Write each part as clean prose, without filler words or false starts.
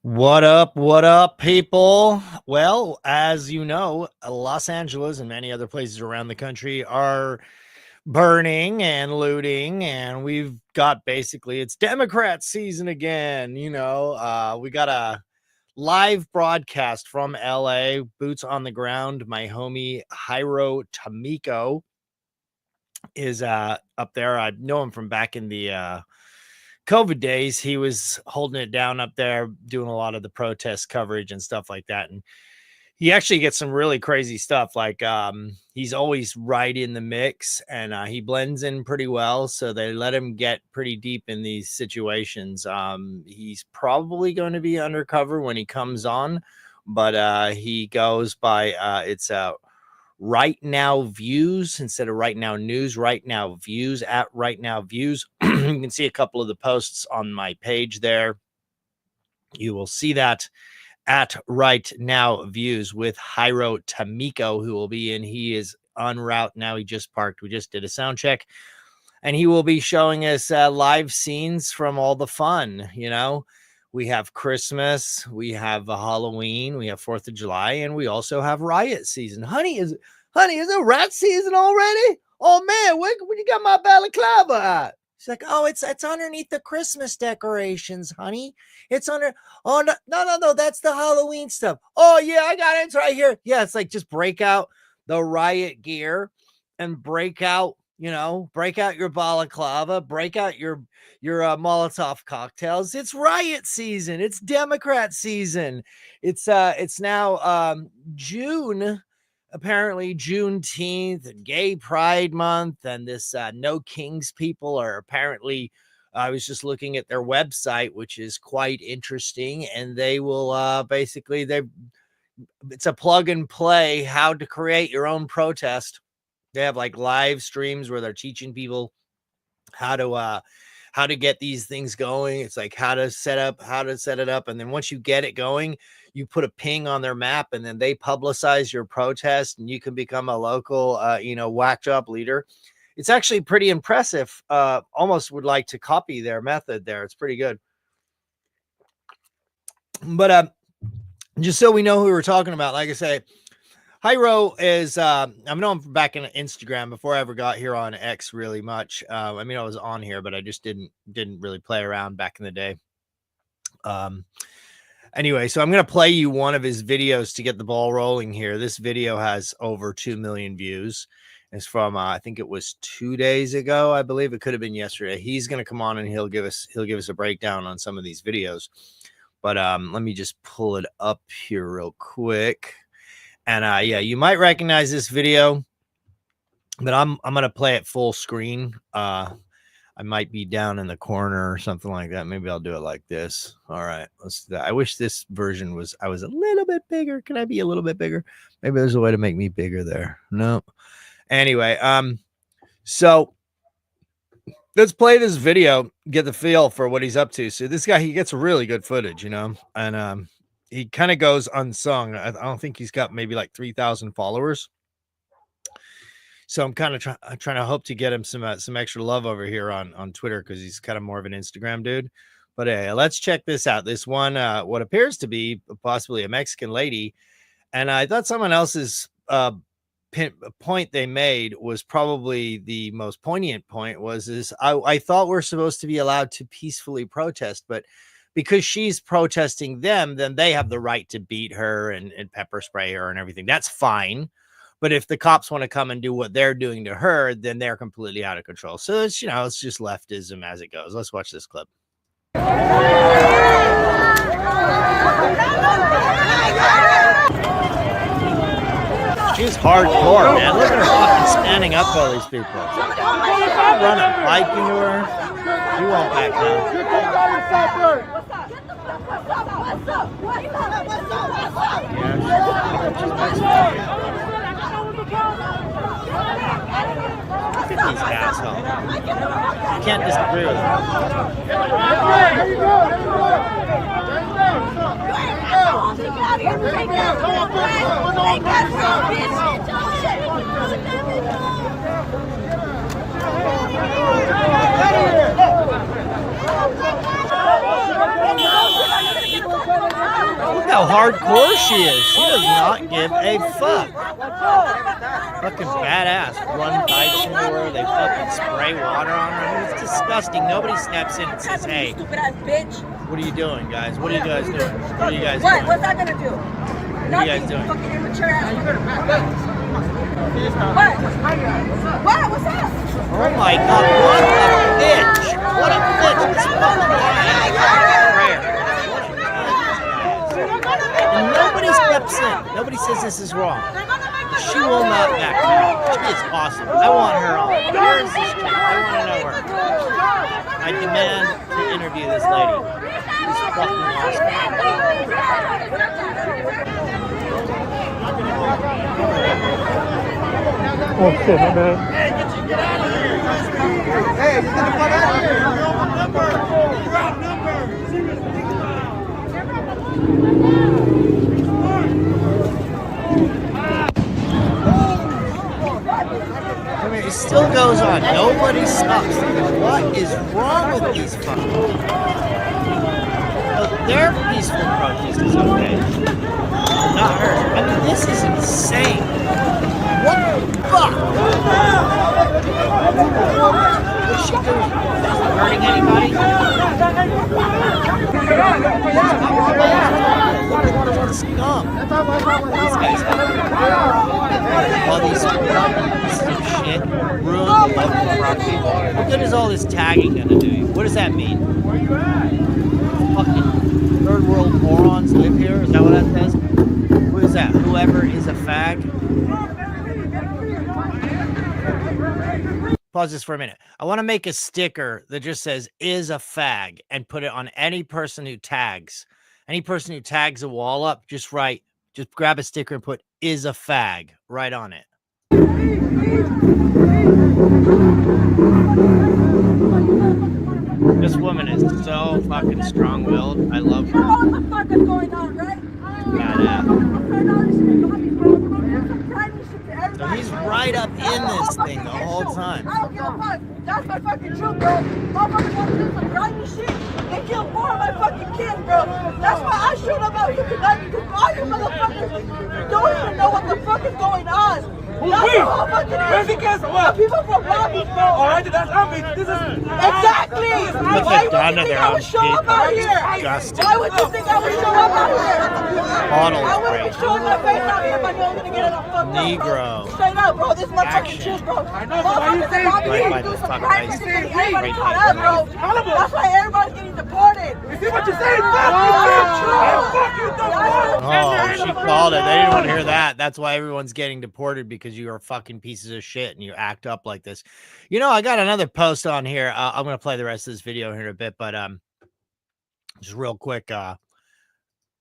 What up, people? Well, as you know, Los Angeles and many other places around the country are burning and looting, and we've got basically it's Democrat season again. We got a live broadcast from LA, boots on the ground. My homie Jairo Tomico is up there. I know him from back in the COVID days. He was holding it down up there, doing a lot of the protest coverage and stuff like that. And he actually gets some really crazy stuff. Like he's always right in the mix, and he blends in pretty well. So they let him get pretty deep in these situations. He's probably going to be undercover when he comes on, but he goes by it's Right Now Views instead of Right Now News. Right Now Views at Right Now Views. You can see a couple of the posts on my page there. You will see that at Right Now Views with Jairo Tomico, who will be in. He is en route now. He just parked. We just did a sound check, and he will be showing us live scenes from all the fun. We have Christmas, we have Halloween, we have 4th of July, and we also have riot season. Honey, is it rat season already? Oh man, where you got my balaclava at? She's like, oh, it's underneath the Christmas decorations, honey. It's under. Oh no, that's the Halloween stuff. Oh yeah, I got it. It's right here. Yeah, it's like just break out the riot gear and break out your balaclava, break out your Molotov cocktails. It's riot season. It's Democrat season. It's now June, apparently Juneteenth and Gay Pride Month, and this No Kings people are apparently. I was just looking at their website, which is quite interesting, and they will basically it's a plug and play how to create your own protest. They have like live streams where they're teaching people how to get these things going. It's like how to set it up. And then once you get it going, you put a ping on their map, and then they publicize your protest, and you can become a local, whack job leader. It's actually pretty impressive. Almost would like to copy their method there. It's pretty good. But just so we know who we're talking about, like I say, Jairo is, I've known him back in Instagram before I ever got here on X really much. I was on here, but I just didn't really play around back in the day. Anyway, so I'm going to play you one of his videos to get the ball rolling here. This video has over 2 million views. It's from, I think it was 2 days ago. I believe it could have been yesterday. He's going to come on and he'll give us a breakdown on some of these videos. But let me just pull it up here real quick. And yeah, you might recognize this video, but I'm going to play it full screen. I might be down in the corner or something like that. Maybe I'll do it like this. All right, let's do that. I wish this version was a little bit bigger. Can I be a little bit bigger? Maybe there's a way to make me bigger there. No. Anyway, so let's play this video, get the feel for what he's up to. So this guy, he gets really good footage, and he kind of goes unsung. I don't think he's got maybe like 3,000 followers. So I'm kind of trying to hope to get him some extra love over here on Twitter, because he's kind of more of an Instagram dude. But hey, let's check this out. This one, what appears to be possibly a Mexican lady. And I thought someone else's point they made was probably the most poignant point. I thought we're supposed to be allowed to peacefully protest, but because she's protesting them, then they have the right to beat her and pepper spray her and everything. That's fine. But if the cops want to come and do what they're doing to her, then they're completely out of control. So it's, it's just leftism as it goes. Let's watch this clip. She's hardcore, man. Look at her fucking standing up for all these people. Run a bike into her. She won't back down. Look at these assholes. You can't disagree with them. how hardcore she is. She does not give a fuck. Fucking badass. One bites into her. They fucking spray water on her. I mean, it's disgusting. Nobody steps in and says, hey, what are you doing, guys? What are you guys doing? What are you guys doing? What's that gonna do? What are you guys doing? Fucking immature ass. What? What's up? Oh my god, what a bitch! What a bitch! This fucking and nobody steps in. Nobody says this is wrong. She will not back down. She is awesome. I want her on. Where is this chick? I want to know her. I demand to interview this lady. She's fucking awesome. Oh shit, my bad. Hey, you get the fuck out of here. You're out number. You're out number. I mean, it still goes on. Nobody stops. What is wrong with these fucking people? Their peaceful protest is okay. Not her. I mean, this is insane. What the fuck? What's she doing? Hurting anybody? Scum. These guys all these pieces of shit ruin the local property. What good is all this tagging gonna do you? What does that mean? Fucking third world morons live here? Is that what that says? What is that? Whoever is a fag? Pause this for a minute. I want to make a sticker that just says is a fag and put it on any person who tags. Any person who tags a wall up, just grab a sticker and put is a fag right on it. This woman is so fucking strong-willed. I love her. What the fuck is going on, right? So he's right up in this thing the whole time. I don't give a fuck. That's my fucking truth, bro. Motherfuckers want to do some grimy shit. They killed 4 of my fucking kids, bro. That's why I showed up out here tonight, because all you motherfuckers don't even know what the fuck is going on. Where's the guest? What? People from Lobby, bro. Alright, that's obvious. This is exactly. Why would you think I would show up out here? Why would you think I would show up out here? I wouldn't be showing my face out here if I knew I was gonna get it on fucked Negro. up. Straight up, bro. This is my fucking truth, bro. I know, so why you saying right do the some fucking crime face. shit and everybody caught up, bro. That's why everybody's getting deported. You see what you're saying? Fuck you, bitch! Fuck you, the fuck! Oh, she called it. They didn't want to hear that. That's why everyone's getting deported, because you are fucking pieces of shit and you act up like this. You know, I got another post on here. I'm going to play the rest of this video here in a bit, but just real quick.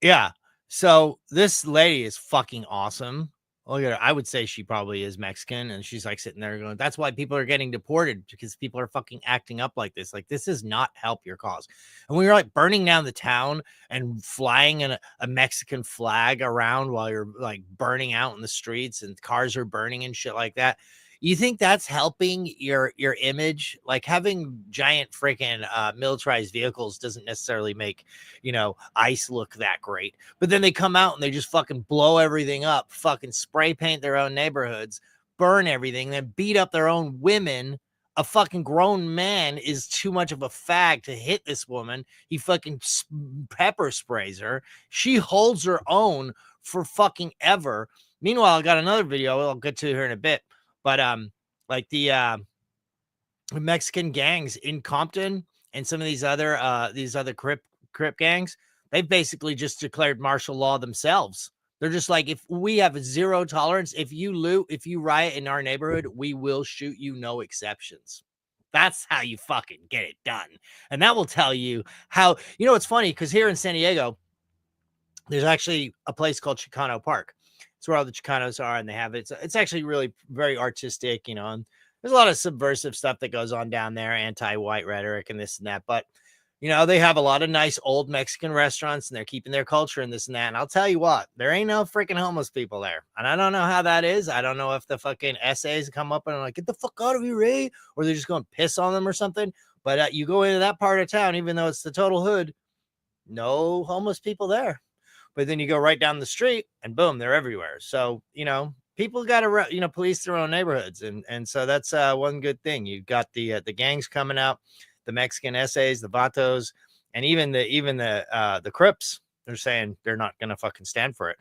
Yeah. So this lady is fucking awesome. Look at her. I would say she probably is Mexican, and she's like sitting there going, that's why people are getting deported, because people are fucking acting up like this. Like, this does not help your cause. And when you're like burning down the town and flying a Mexican flag around while you're like burning out in the streets and cars are burning and shit like that, you think that's helping your image? Like, having giant freaking militarized vehicles doesn't necessarily make, you know, ICE look that great. But then they come out and they just fucking blow everything up, fucking spray paint their own neighborhoods, burn everything, then beat up their own women. A fucking grown man is too much of a fag to hit this woman. He fucking pepper sprays her. She holds her own for fucking ever. Meanwhile, I got another video I'll get to here in a bit. But like the Mexican gangs in Compton and some of these other Crip gangs, they've basically just declared martial law themselves. They're just like, if we have zero tolerance, if you riot in our neighborhood, we will shoot you, no exceptions. That's how you fucking get it done. And that will tell you how, you know, it's funny because here in San Diego, there's actually a place called Chicano Park. It's where all the Chicanos are, and they have it. It's actually really very artistic, you know, and there's a lot of subversive stuff that goes on down there, anti-white rhetoric and this and that. But, you know, they have a lot of nice old Mexican restaurants, and they're keeping their culture and this and that. And I'll tell you what, there ain't no freaking homeless people there. And I don't know how that is. I don't know if the fucking essays come up and are like, get the fuck out of here, Ray, or they're just going to piss on them or something. But you go into that part of town, even though it's the total hood, no homeless people there. But then you go right down the street and boom, they're everywhere. So, people got to, police their own neighborhoods. And so that's one good thing. You've got the gangs coming out, the Mexican essays, the Vatos, and even the Crips. They're saying they're not going to fucking stand for it.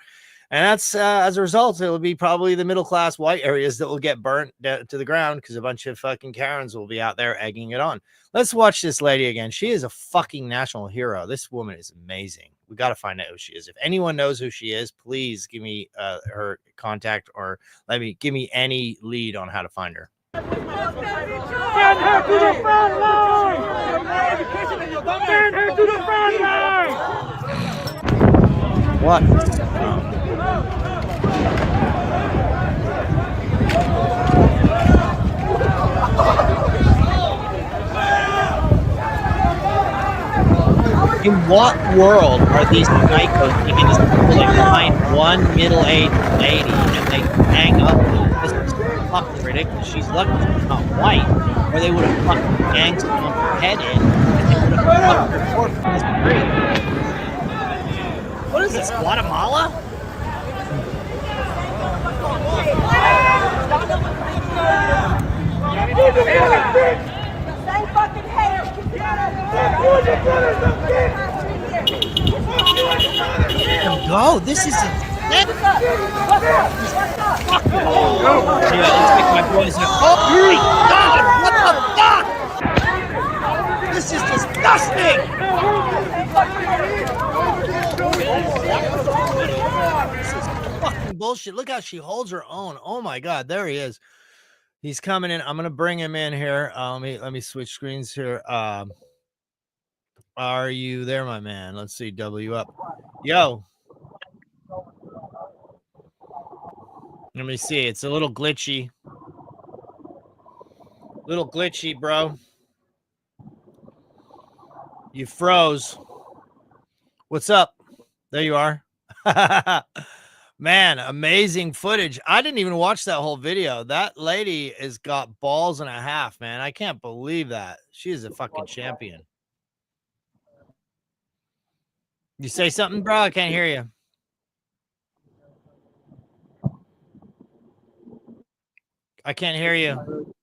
And that's as a result, it'll be probably the middle class white areas that will get burnt to the ground because a bunch of fucking Karens will be out there egging it on. Let's watch this lady again. She is a fucking national hero. This woman is amazing. We got to find out who she is. If anyone knows who she is, please give me her contact or give me any lead on how to find her. Send her to the front line! Send her to the front line! What? In what world are these psychos thinking this people like behind one middle-aged lady and they hang up? This is fucking ridiculous. She's lucky she's not white, or they would have fucking ganged her head in and they would have fucked her corpse from the street. What is this, Guatemala? Same fucking hair. Go. This is insane. My boys are, oh my God, what the fuck? This is disgusting. This is fucking bullshit. Look how she holds her own. Oh my God, there he is. He's coming in. I'm gonna bring him in here. Let me switch screens here. Are you there, my man? Let's see. W up. Yo. Let me see. It's a little glitchy. Bro. You froze. What's up? There you are. Man, amazing footage. I didn't even watch that whole video. That lady has got balls and a half, man. I can't believe that. She is a fucking champion. You say something, bro? I can't hear you. I can't hear you.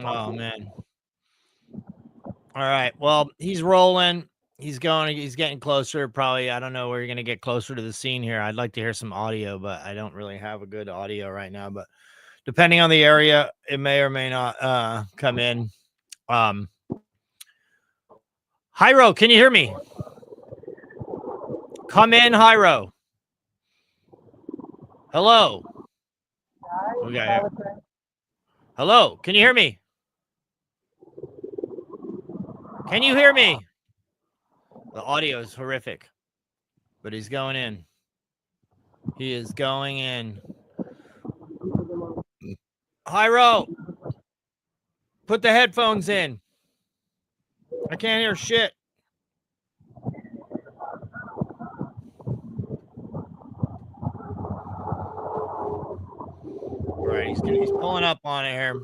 Oh, man. All right. Well, he's rolling. He's getting closer. Probably, I don't know. We're going to get closer to the scene here. I'd like to hear some audio, but I don't really have a good audio right now. But depending on the area, it may or may not come in. Jairo, can you hear me? Come in, Jairo. Hello. We got here. Hello. Can you hear me? Can you hear me? The audio is horrific, but he's going in. He is going in. Jairo, put the headphones in. I can't hear shit. All right, he's pulling up on it here.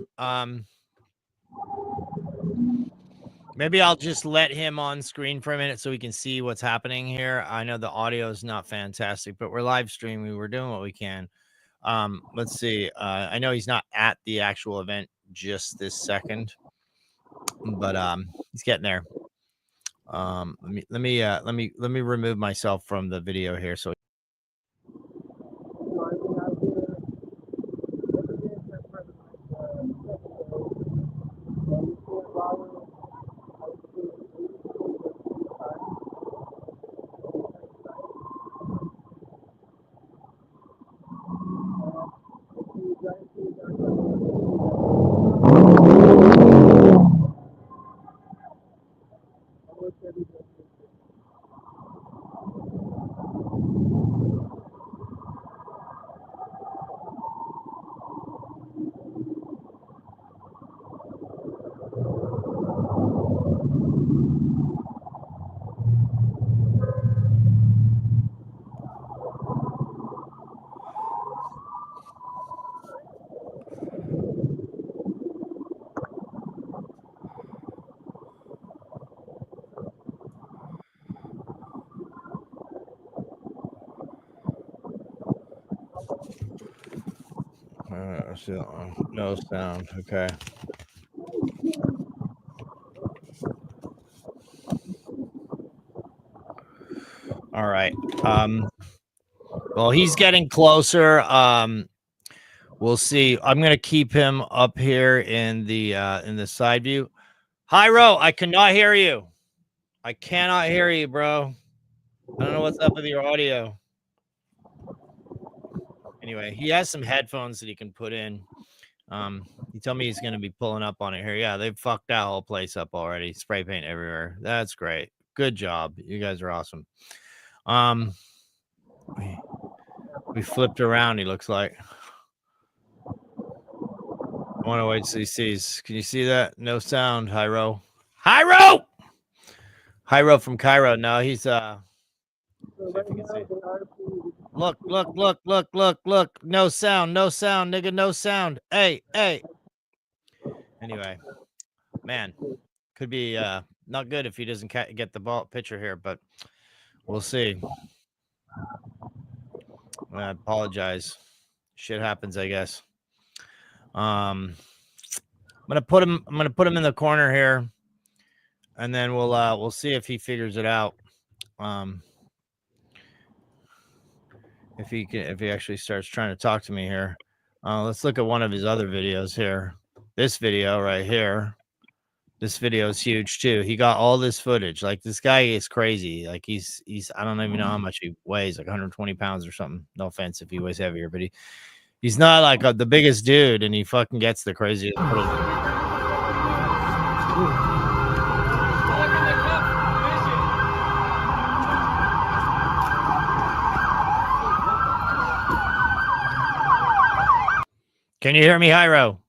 Maybe I'll just let him on screen for a minute so we can see what's happening here. I know the audio is not fantastic, but we're live streaming. We're doing what we can. Let's see. I know he's not at the actual event just this second, but he's getting there. Let me remove myself from the video here. So. No sound. Okay. All right. Well, he's getting closer. We'll see. I'm gonna keep him up here in the side view. Jairo, I cannot hear you. I cannot hear you, bro. I don't know what's up with your audio. Anyway, he has some headphones that he can put in. He told me he's gonna be pulling up on it here. Yeah, they've fucked that whole place up already. Spray paint everywhere. That's great. Good job. You guys are awesome. We flipped around, he looks like. I want to wait till he sees. Can you see that? No sound, Jairo. Jairo! Jairo from Cairo. No, he's see if you can see. Look. No sound, nigga, no sound. Hey. Anyway, man, could be not good if he doesn't get the ball picture here, but we'll see. I apologize. Shit happens, I guess. I'm gonna put him in the corner here, and then we'll see if he figures it out. If he actually starts trying to talk to me here. Let's look at one of his other videos here. This video right here. This video is huge too. He got all this footage. Like, this guy is crazy. Like, he's I don't even know how much he weighs, like 120 pounds or something. No offense if he weighs heavier, but he's not like the biggest dude, and he fucking gets the craziest footage. Can you hear me, Jairo?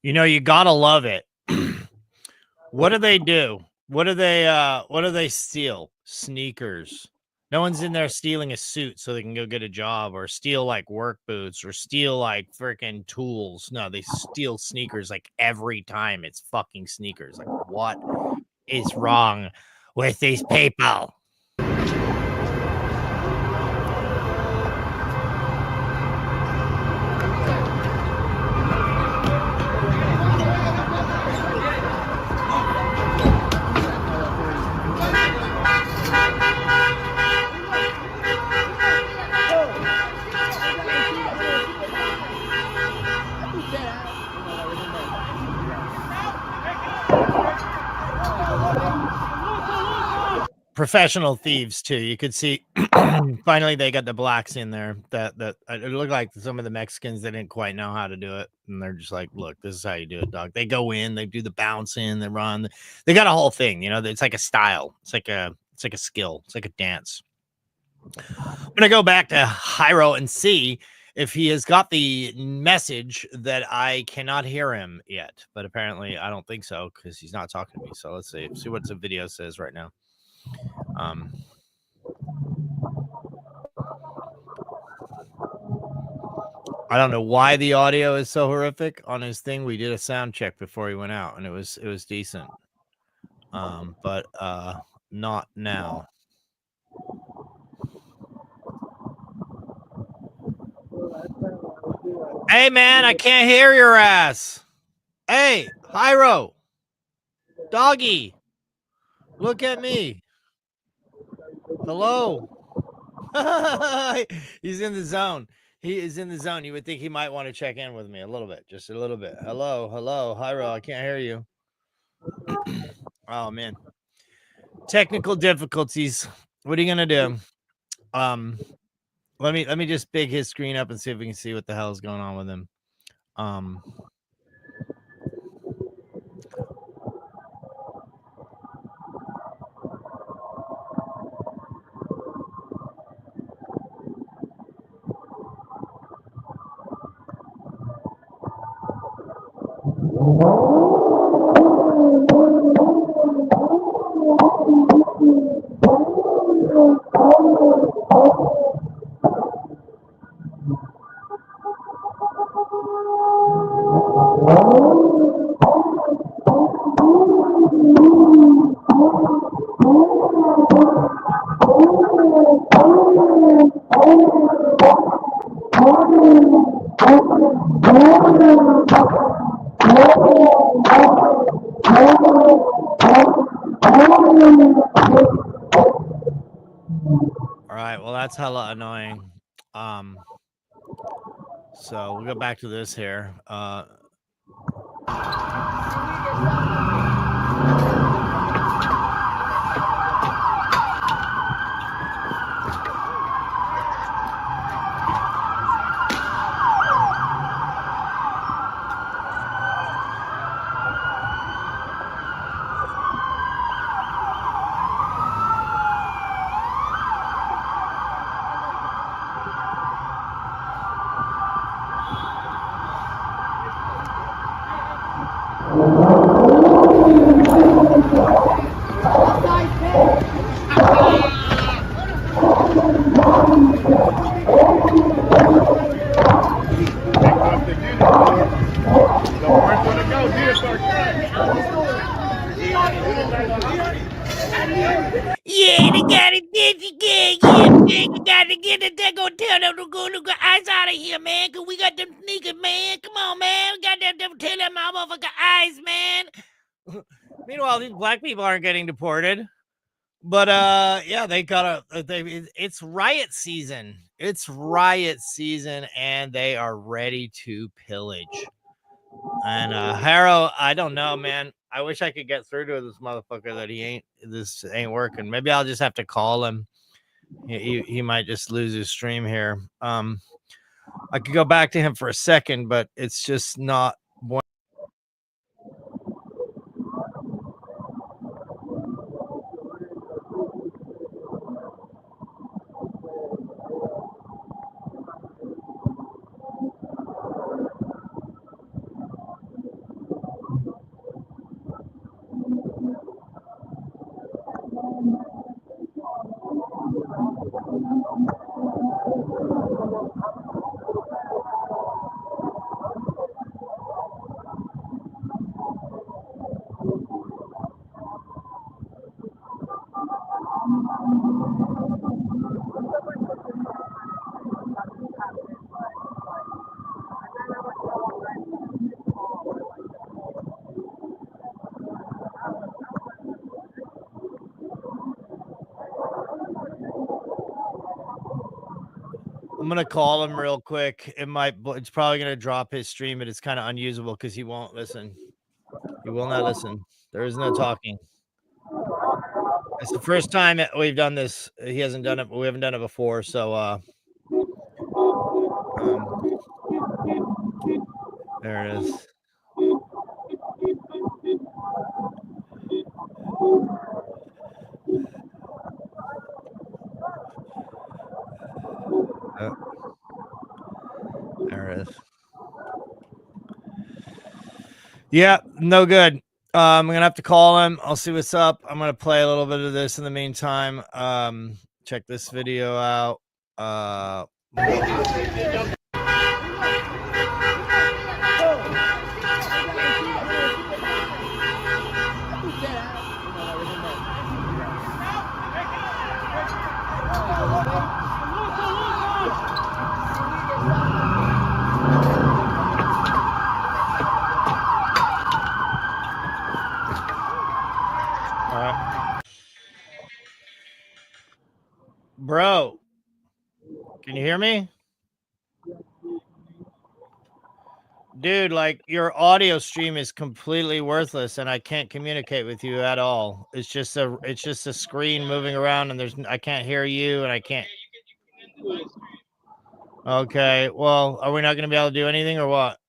You know, you gotta love it. What do they do? What do they steal? Sneakers. No one's in there stealing a suit so they can go get a job, or steal like work boots, or steal like freaking tools. No, they steal sneakers like every time. It's fucking sneakers. Like, what is wrong with these people? Professional thieves too. You could see finally they got the blacks in there. That it looked like some of the Mexicans, they didn't quite know how to do it, and they're just like, look, this is how you do it, dog. They go in, they do the bouncing, they run, they got a whole thing, you know. It's like a style, it's like a skill, it's like a dance. I'm gonna go back to Jairo and see if he has got the message that I cannot hear him yet, but apparently I don't think so, because he's not talking to me. So let's see what the video says right now. I don't know why the audio is so horrific on his thing. We did a sound check before he went out, and it was decent. But not now. Hey man, I can't hear your ass. Hey, Jairo. Doggy. Look at me. Hello. He's in the zone. He is in the zone. You would think he might want to check in with me a little bit, just a little bit. Hello, Jairo. I can't hear you. Oh man, technical difficulties. What are you gonna do? Let me just big his screen up and see if we can see what the hell is going on with him. All right, well, that's hella annoying. So we'll go back to this here. Yeah, they got it. Yeah, man. You got to get it. They're going to tell them to go look eyes out of here, man. Because we got them sneakers, man. Come on, man. We got them tell them our motherfucking eyes, man. Meanwhile, these black people aren't getting deported. But yeah, they gotta it's riot season. It's riot season, and they are ready to pillage. And Jairo, I don't know, man. I wish I could get through to this motherfucker that this ain't working. Maybe I'll just have to call him. He might just lose his stream here. I could go back to him for a second, but it's just not. I'm gonna call him real quick. It's probably gonna drop his stream, but it's kind of unusable because he won't listen. He will not listen. There is no talking. It's the first time we've done this. He hasn't done it, but we haven't done it before. So there it is. There it is. Yeah, no good. I'm gonna have to call him. I'll see what's up. I'm gonna play a little bit of this in the meantime. Check this video out. Bro, can you hear me? Dude, like your audio stream is completely worthless and I can't communicate with you at all. It's just a screen moving around and I can't hear you and I can't. Okay, well, are we not going to be able to do anything or what?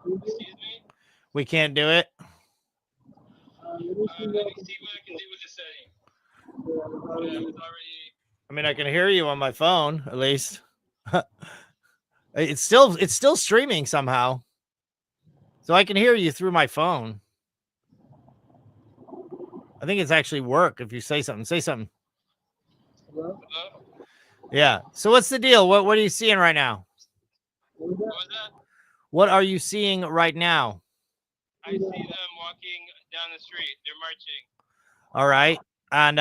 Excuse me? We can't do it? Let me see what I can do with the setting. I mean, I can hear you on my phone, at least. It's still streaming somehow. So I can hear you through my phone. I think it's actually work if you say something. Say something. Hello? Yeah. So what's the deal? What are you seeing right now? What was that? What are you seeing right now? I see them walking down the street. They're marching. All right. And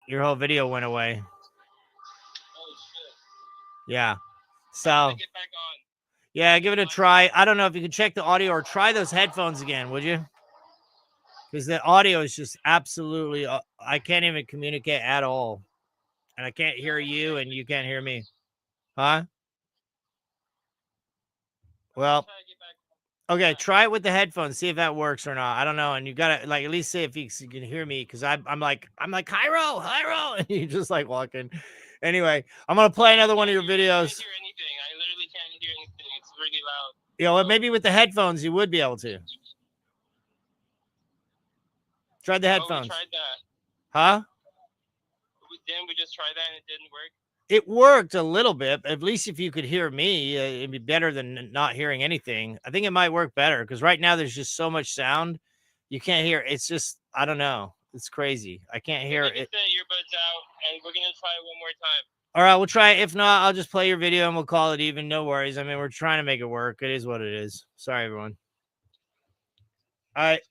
Your whole video went away. Oh shit. Yeah. I So gotta get back on. yeah, give it a try. I don't know if you can check the audio or try those headphones again, would you? Because the audio is just absolutely. I can't even communicate at all, and I can't hear you, and you can't hear me. Huh? Well, Try to get back. okay, try it with the headphones, see if that works or not. I don't know, and you gotta like at least see if you can hear me because I'm like Jairo, and you just like walking. Anyway, I'm gonna play another one of your I videos. can't hear anything. I literally can't hear anything. It's really loud. You know, maybe with the headphones you would be able to. Try the Oh, we headphones, tried that. huh? Didn't we just try that and it didn't work? It worked a little bit. At least if you could hear me, it'd be better than not hearing anything. I think it might work better because right now there's just so much sound, you can't hear. It's just I don't know. It's crazy. I can't hear Take it. the earbuds out, and we're gonna try it one more time. All right, we'll try it. If not, I'll just play your video and we'll call it even. No worries. I mean, we're trying to make it work. It is what it is. Sorry, everyone. All right.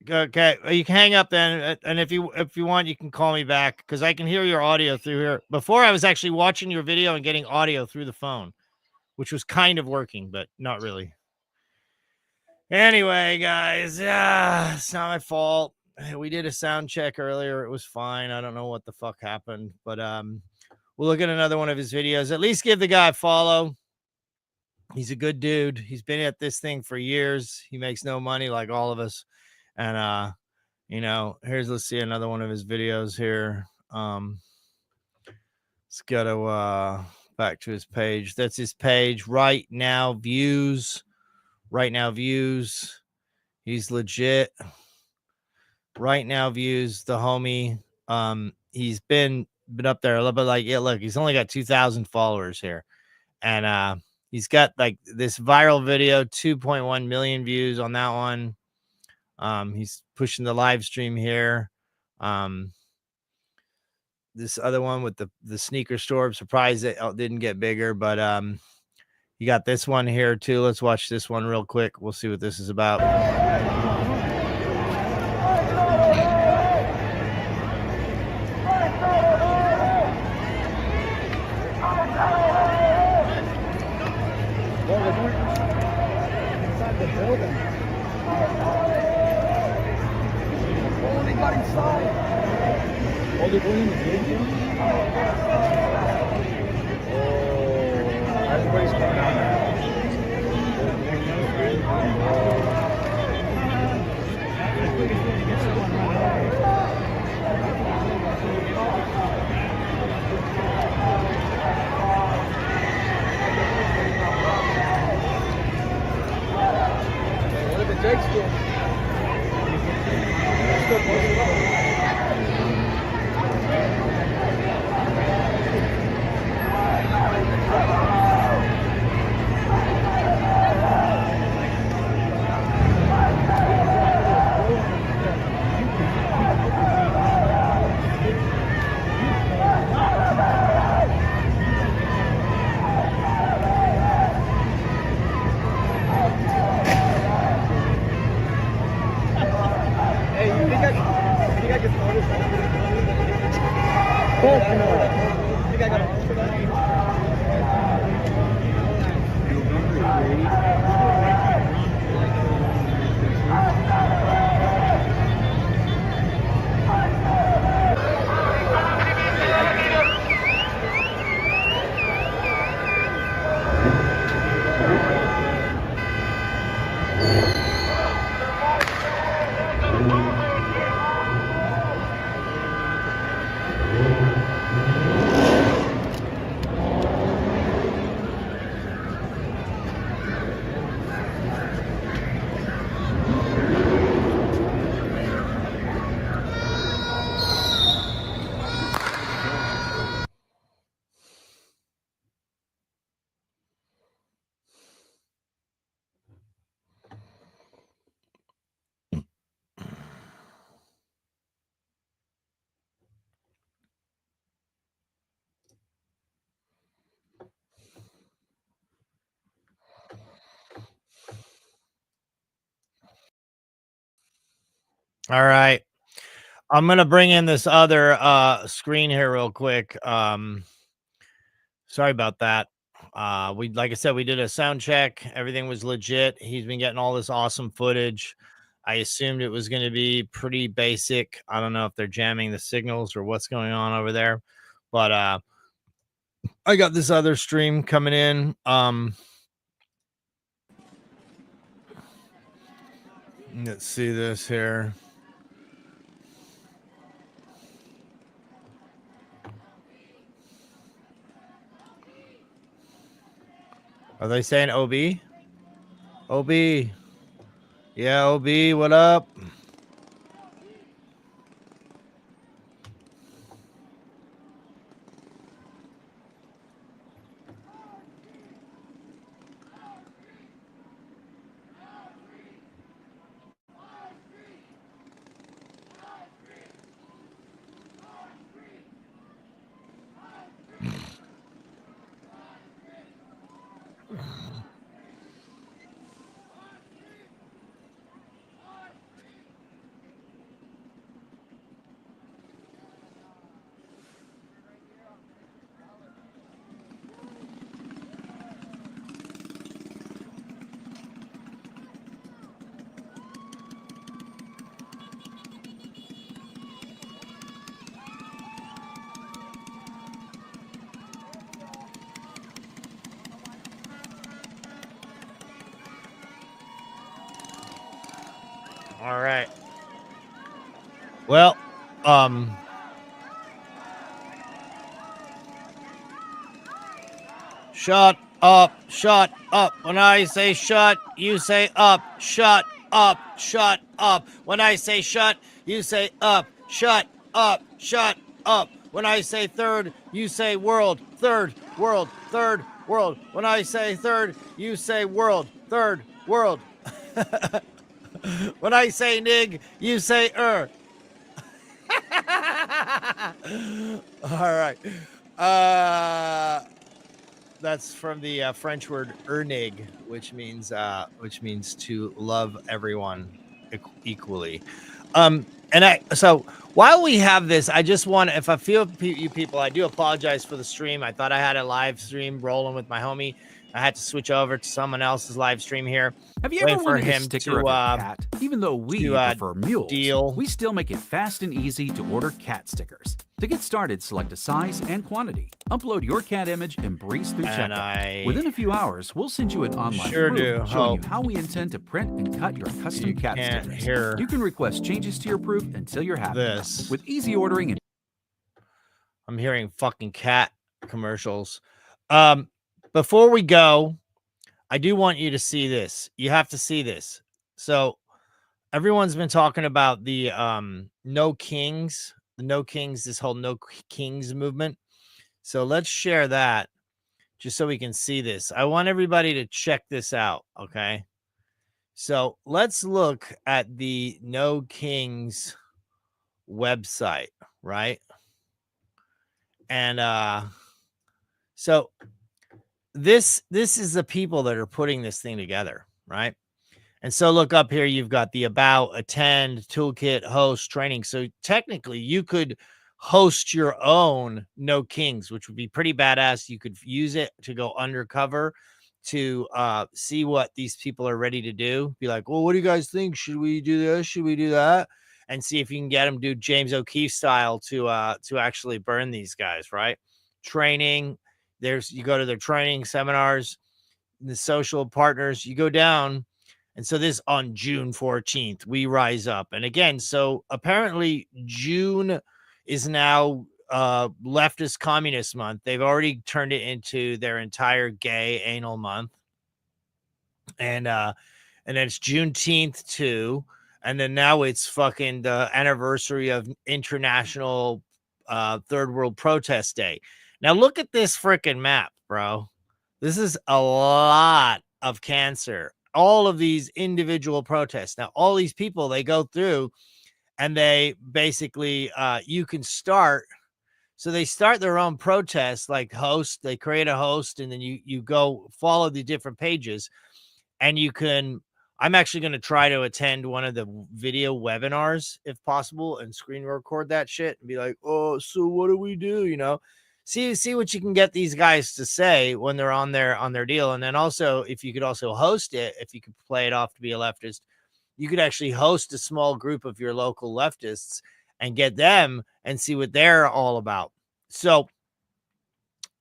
Okay, you can hang up then, and if you want, you can call me back because I can hear your audio through here. Before, I was actually watching your video and getting audio through the phone, which was kind of working, but not really. Anyway, guys, it's not my fault. We did a sound check earlier. It was fine. I don't know what the fuck happened, but we'll look at another one of his videos. At least give the guy a follow. He's a good dude. He's been at this thing for years. He makes no money like all of us. And you know, let's see another one of his videos here. Let's go to back to his page. That's his page. Right Now Views. Right Now Views. He's legit. Right Now Views, the homie. He's been up there a little bit like, yeah, look, he's only got 2,000 followers here. And he's got like this viral video, 2.1 million views on that one. He's pushing the live stream here. This other one with the sneaker store, I'm surprised it didn't get bigger, but you got this one here too. Let's watch this one real quick. We'll see what this is about. Inside the building. Oh, they got inside. Oh, they're going in the building? Oh, everybody's coming out now. What did the Jakes do? They're still posted up. Hey, you think I can throw this over the building? You think I got a hold for that? All right. I'm gonna bring in this other screen here real quick. Sorry about that. Like I said, we did a sound check. Everything was legit. He's been getting all this awesome footage. I assumed it was going to be pretty basic. I don't know if they're jamming the signals or what's going on over there, but I got this other stream coming in. Let's see this here. Are they saying OB? OB. Yeah, OB, what up? All right. Well, shut up, shut up. When I say shut, you say up, shut up, shut up. When I say shut, you say up, shut up, shut up. When I say third, you say world, third, world, third, world. When I say third, you say world, third, world. When I say nig, you say All right. That's from the French word ernig, which means to love everyone equally. So while we have this, I just want, if I feel you people, I do apologize for the stream. I thought I had a live stream rolling with my homie. I had to switch over to someone else's live stream here. Have you ever wanted a sticker of your cat? Even though we prefer mules, we still make it fast and easy to order cat stickers. To get started, select a size and quantity. Upload your cat image and breeze through checkout. Within a few hours, we'll send you an online proof showing you how we intend to print and cut your custom cat stickers. You can request changes to your proof until you're happy. With easy ordering and I'm hearing fucking cat commercials. Before we go, I do want you to see this. You have to see this. So everyone's been talking about the No Kings, this whole No Kings movement. So let's share that just so we can see this. I want everybody to check this out, okay? So let's look at the No Kings website, right? And so this is the people that are putting this thing together, right? And so look up here, you've got the about, attend, toolkit, host, training. So technically you could host your own No Kings, which would be pretty badass. You could use it to go undercover to see what these people are ready to do. Be like, well, what do you guys think? Should we do this? Should we do that? And see if you can get them do James O'Keefe style to actually burn these guys, right? Training. You go to their training seminars, the social partners, you go down. And so this on June 14th, we rise up. And again, so apparently June is now leftist communist month. They've already turned it into their entire gay anal month. And then it's Juneteenth too. And then now it's fucking the anniversary of International Third World Protest Day. Now look at this freaking map, bro. This is a lot of cancer. All of these individual protests. Now, all these people, they go through and they basically, you can start. So they start their own protests, like host. They create a host and then you go follow the different pages and you can I'm actually going to try to attend one of the video webinars if possible and screen record that shit and be like, oh, so what do we do? You know, see what you can get these guys to say when they're on their deal. And then also, if you could also host it, if you could play it off to be a leftist, you could actually host a small group of your local leftists and get them and see what they're all about. So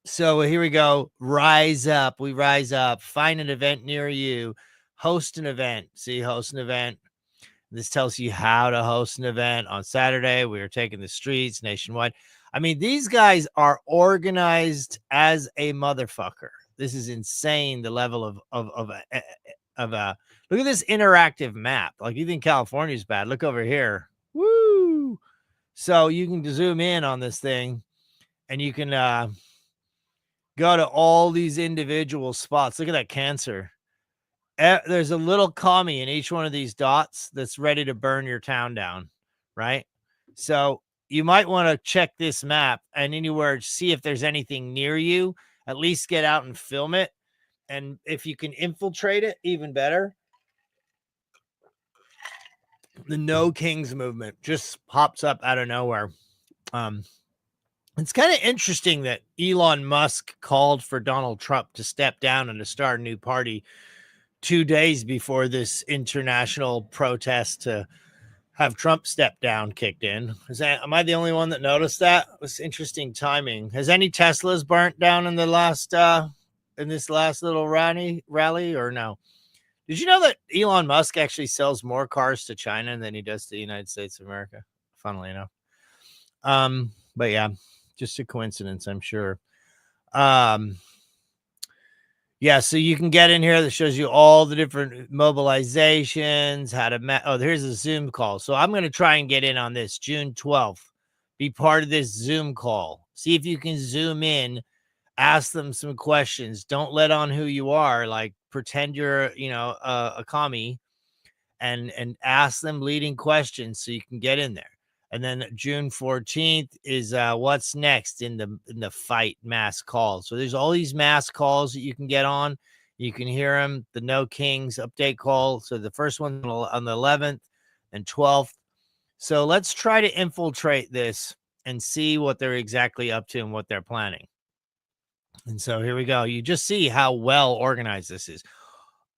here we go. Rise up. We rise up. Find an event near you. Host an event. See, host an event. This tells you how to host an event. On Saturday, we are taking the streets nationwide. I mean, these guys are organized as a motherfucker. This is insane. The level of look at this interactive map. Like, you think California is bad? Look over here. Woo! So you can zoom in on this thing, and you can go to all these individual spots. Look at that cancer. There's a little commie in each one of these dots that's ready to burn your town down, right? So you might want to check this map and anywhere, see if there's anything near you. At least get out and film it. And if you can infiltrate it, even better. The No Kings movement just pops up out of nowhere. It's kind of interesting that Elon Musk called for Donald Trump to step down and to start a new party 2 days before this international protest to have Trump step down kicked in. Am I the only one that noticed that? It was interesting timing. Has any Teslas burnt down in the last in this last little rally or no? Did you know that Elon Musk actually sells more cars to China than he does to the United States of America? Funnily enough. But yeah, just a coincidence, I'm sure. Yeah, so you can get in here that shows you all the different mobilizations, how to here's a Zoom call. So I'm going to try and get in on this June 12th. Be part of this Zoom call. See if you can zoom in, ask them some questions. Don't let on who you are. Like, pretend you're, a commie and ask them leading questions so you can get in there. And then June 14th is what's next in the fight mass calls. So there's all these mass calls that you can get on. You can hear them. The No Kings update call. So the first one on the 11th and 12th. So let's try to infiltrate this and see what they're exactly up to and what they're planning. And so here we go. You just see how well organized this is.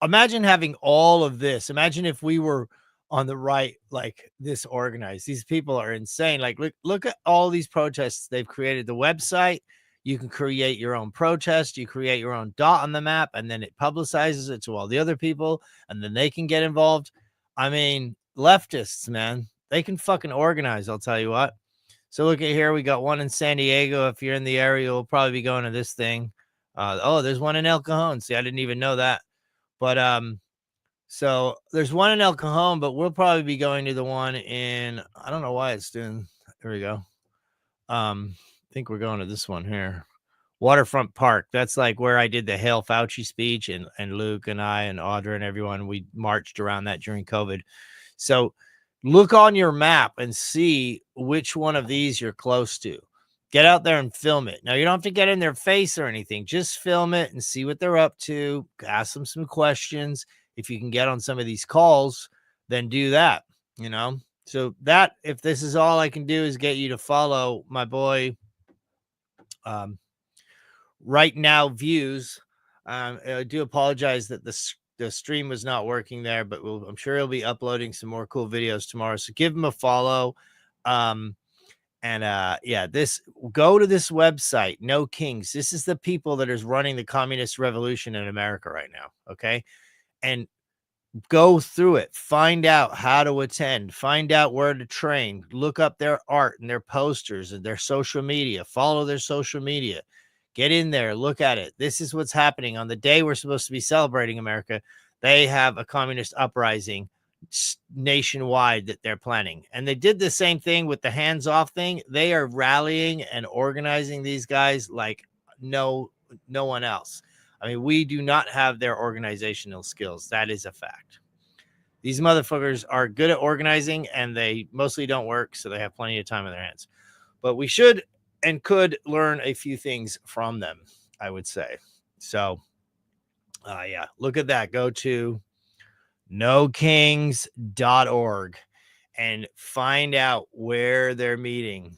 Imagine having all of this. Imagine if we were on the right, like this organized. These people are insane. Like, look at all these protests they've created. The website, you can create your own protest. You create your own dot on the map, and then it publicizes it to all the other people, and then they can get involved. I mean, leftists, man, they can fucking organize. I'll tell you what. So look at here. We got one in San Diego. If you're in the area, we'll probably be going to this thing. There's one in El Cajon. See, I didn't even know that. But so there's one in El Cajon, but we'll probably be going to the one in, I don't know why it's doing. There we go. I think we're going to this one here. Waterfront Park. That's like where I did the Hail Fauci speech, and Luke and I and Audra and everyone, we marched around that during COVID. So look on your map and see which one of these you're close to. Get out there and film it. Now, you don't have to get in their face or anything. Just film it and see what they're up to. Ask them some questions. If you can get on some of these calls, then do that, So that, if this is all I can do is get you to follow my boy, Right Now Views. I do apologize that the stream was not working there, but I'm sure he'll be uploading some more cool videos tomorrow. So give him a follow. Go to this website, No Kings. This is the people that is running the communist revolution in America right now. Okay. And go through it, find out how to attend, find out where to train, look up their art and their posters and their social media, follow their social media, get in there, look at it. This is what's happening on the day we're supposed to be celebrating America. They have a communist uprising nationwide that they're planning. And they did the same thing with the hands off thing. They are rallying and organizing these guys like no one else. I mean, we do not have their organizational skills. That is a fact. These motherfuckers are good at organizing, and they mostly don't work, so they have plenty of time on their hands. But we should and could learn a few things from them, I would say. So, look at that. Go to nokings.org, and find out where they're meeting.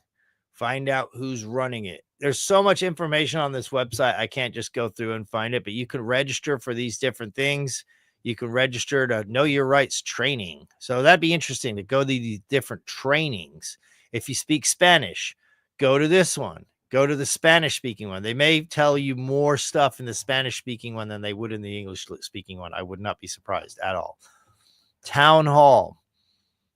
Find out who's running it. There's so much information on this website. I can't just go through and find it, but you can register for these different things. You can register to know your rights training. So that'd be interesting to go to these different trainings. If you speak Spanish, go to this one. Go to the Spanish speaking one. They may tell you more stuff in the Spanish speaking one than they would in the English speaking one. I would not be surprised at all. Town hall.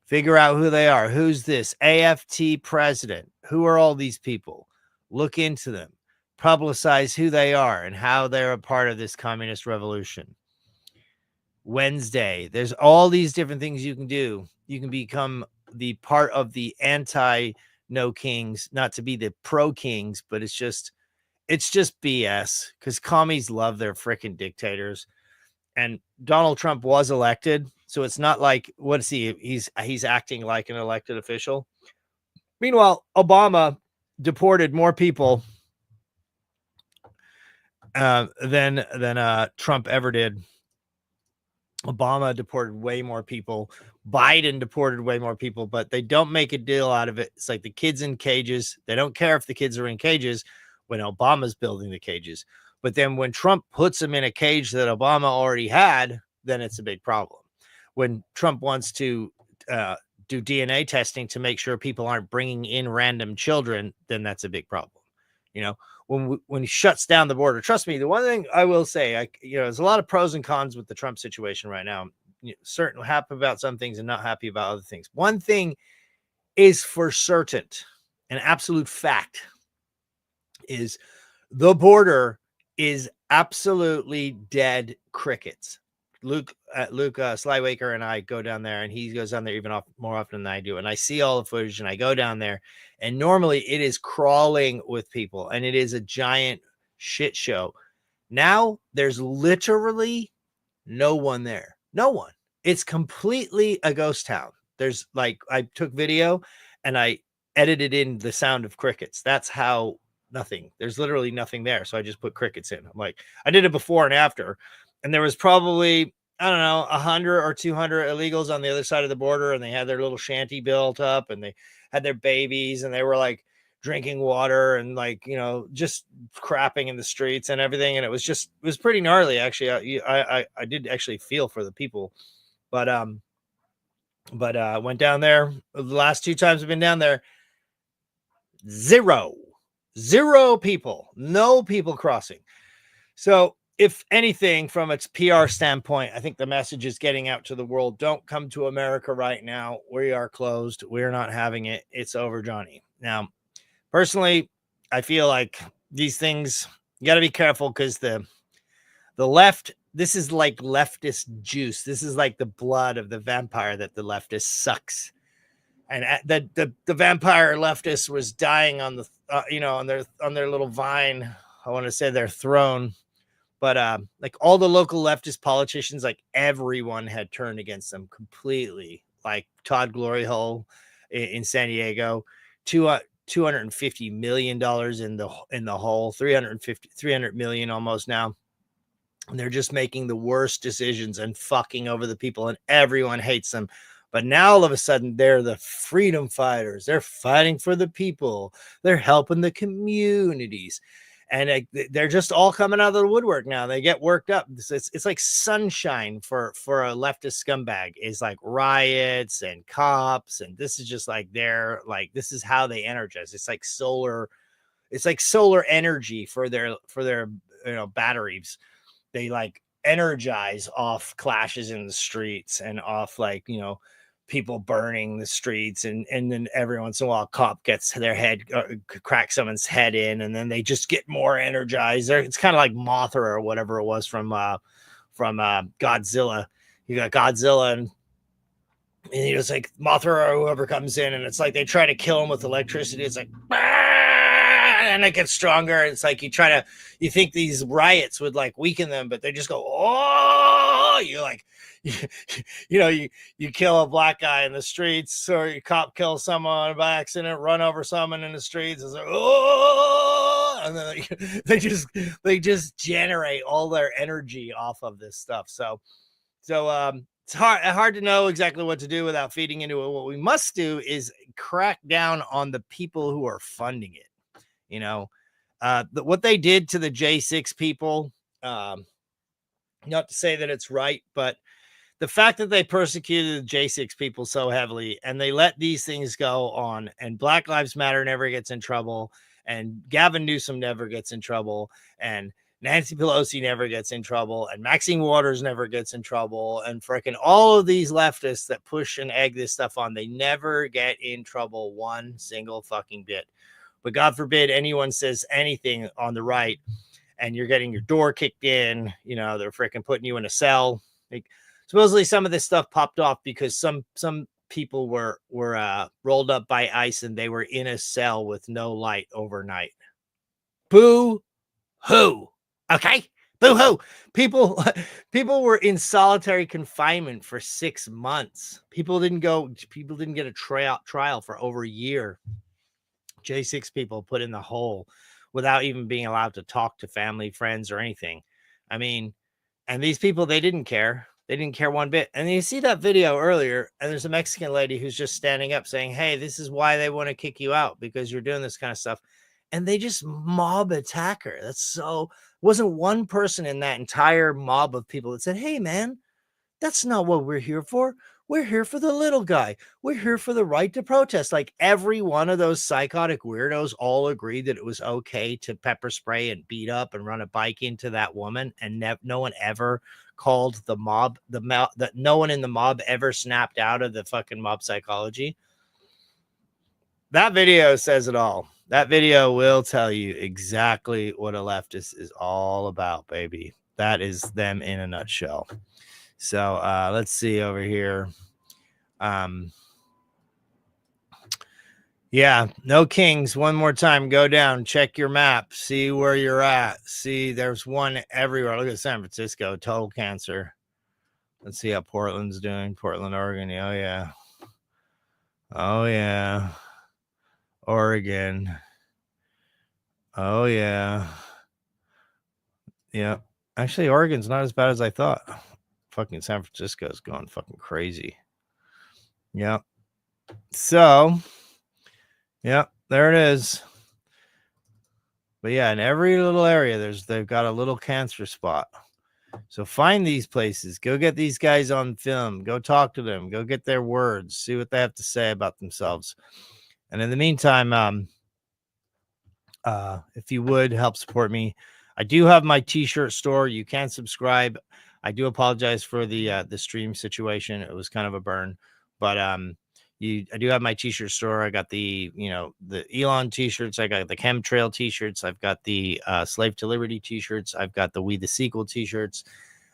Figure out who they are. Who's this AFT president? Who are all these people? Look into them. Publicize who they are and how they're a part of this communist revolution. Wednesday, there's all these different things you can do. You can become the part of the anti-no kings, not to be the pro kings, but it's just BS, because commies love their freaking dictators. And Donald Trump was elected, so it's not like, what is he? He's acting like an elected official. Meanwhile, Obama deported more people than Trump ever did. Obama deported way more people. Biden deported way more people, but they don't make a deal out of it. It's like the kids in cages. They don't care if the kids are in cages when Obama's building the cages. But then when Trump puts them in a cage that Obama already had, then it's a big problem. When Trump wants to do DNA testing to make sure people aren't bringing in random children, then that's a big problem. You know, when he shuts down the border, trust me, the one thing I will say, there's a lot of pros and cons with the Trump situation right now. Certain happy about some things and not happy about other things. One thing is for certain, an absolute fact, is the border is absolutely dead crickets. Luke Slywaker and I go down there, and he goes down there even more often than I do. And I see all the footage, and I go down there, and normally it is crawling with people, and it is a giant shit show. Now there's literally no one there. No one. It's completely a ghost town. There's like, I took video and I edited in the sound of crickets. That's how nothing. There's literally nothing there. So I just put crickets in. I'm like, I did it before and after. And there was probably, I don't know, 100 or 200 illegals on the other side of the border. And they had their little shanty built up, and they had their babies, and they were like drinking water and like, just crapping in the streets and everything. And it was pretty gnarly, actually. I did actually feel for the people, but went down there. The last 2 times I've been down there, zero people, no people crossing. So if anything, from its PR standpoint, I think the message is getting out to the world. Don't come to America right now. We are closed. We're not having it. It's over, Johnny. Now, personally, I feel like these things, you got to be careful, because the left, this is like leftist juice. This is like the blood of the vampire that the leftist sucks. And the vampire leftist was dying on the, on their little vine. I want to say their throne. But like all the local leftist politicians, like everyone had turned against them completely. Like Todd Glory Hole in San Diego, $250 million in the hole, 300 million almost now. And they're just making the worst decisions and fucking over the people, and everyone hates them. But now all of a sudden they're the freedom fighters. They're fighting for the people. They're helping the communities. And they're just all coming out of the woodwork now. They get worked up. It's like sunshine for a leftist scumbag. Is like riots and cops, and this is just like this is how they energize. It's like solar energy for their batteries. They like energize off clashes in the streets and off people burning the streets, and then every once in a while a cop gets their head, cracks someone's head in, and then they just get more energized. It's kind of like Mothra or whatever it was from Godzilla. You got Godzilla, and it's like Mothra or whoever comes in, and it's like they try to kill him with electricity. It's like, and it gets stronger. It's like you think these riots would like weaken them, but they just go, oh, you're like, you kill a black guy in the streets, or your cop kills someone by accident, run over someone in the streets. It's like, oh, and then they just generate all their energy off of this stuff. So it's hard to know exactly what to do without feeding into it. What we must do is crack down on the people who are funding it. You know, what they did to the J6 people, not to say that it's right, but the fact that they persecuted the J6 people so heavily and they let these things go on, and Black Lives Matter never gets in trouble, and Gavin Newsom never gets in trouble, and Nancy Pelosi never gets in trouble, and Maxine Waters never gets in trouble, and freaking all of these leftists that push and egg this stuff on, they never get in trouble one single fucking bit. But God forbid anyone says anything on the right and you're getting your door kicked in, you know, they're freaking putting you in a cell. Like, supposedly some of this stuff popped off because some people were rolled up by ICE and they were in a cell with no light overnight. Boo hoo. Okay. Boo hoo. People were in solitary confinement for 6 months. People didn't get a trial for over a year. J6 people put in the hole without even being allowed to talk to family, friends, or anything. I mean, and these people, they didn't care. They didn't care one bit. And you see that video earlier, and there's a Mexican lady who's just standing up saying, hey, this is why they want to kick you out, because you're doing this kind of stuff. And they just mob attack her. Wasn't one person in that entire mob of people that said, hey, man, that's not what we're here for. We're here for the little guy. We're here for the right to protest. Like every one of those psychotic weirdos all agreed that it was okay to pepper spray and beat up and run a bike into that woman. And no one ever called the mob, that no one in the mob ever snapped out of the fucking mob psychology. That video says it all. That video will tell you exactly what a leftist is all about, baby. That is them in a nutshell. So let's see over here. Yeah, no kings. One more time, go down, check your map, see where you're at. See, there's one everywhere. Look at San Francisco, total cancer. Let's see how Portland's doing. Portland, Oregon. Oh, yeah. Oh, yeah. Oregon. Oh, yeah. Yeah. Actually, Oregon's not as bad as I thought. Fucking San Francisco is going fucking crazy. Yeah. So, yeah, there it is. But yeah, in every little area, they've got a little cancer spot. So find these places. Go get these guys on film. Go talk to them. Go get their words. See what they have to say about themselves. And in the meantime, if you would help support me, I do have my t-shirt store. You can subscribe. I do apologize for the stream situation. It was kind of a burn, but I do have my t-shirt store. I got the Elon t-shirts. I got the chemtrail t-shirts. I've got the Slave to Liberty t-shirts. I've got the We the Sequel t-shirts.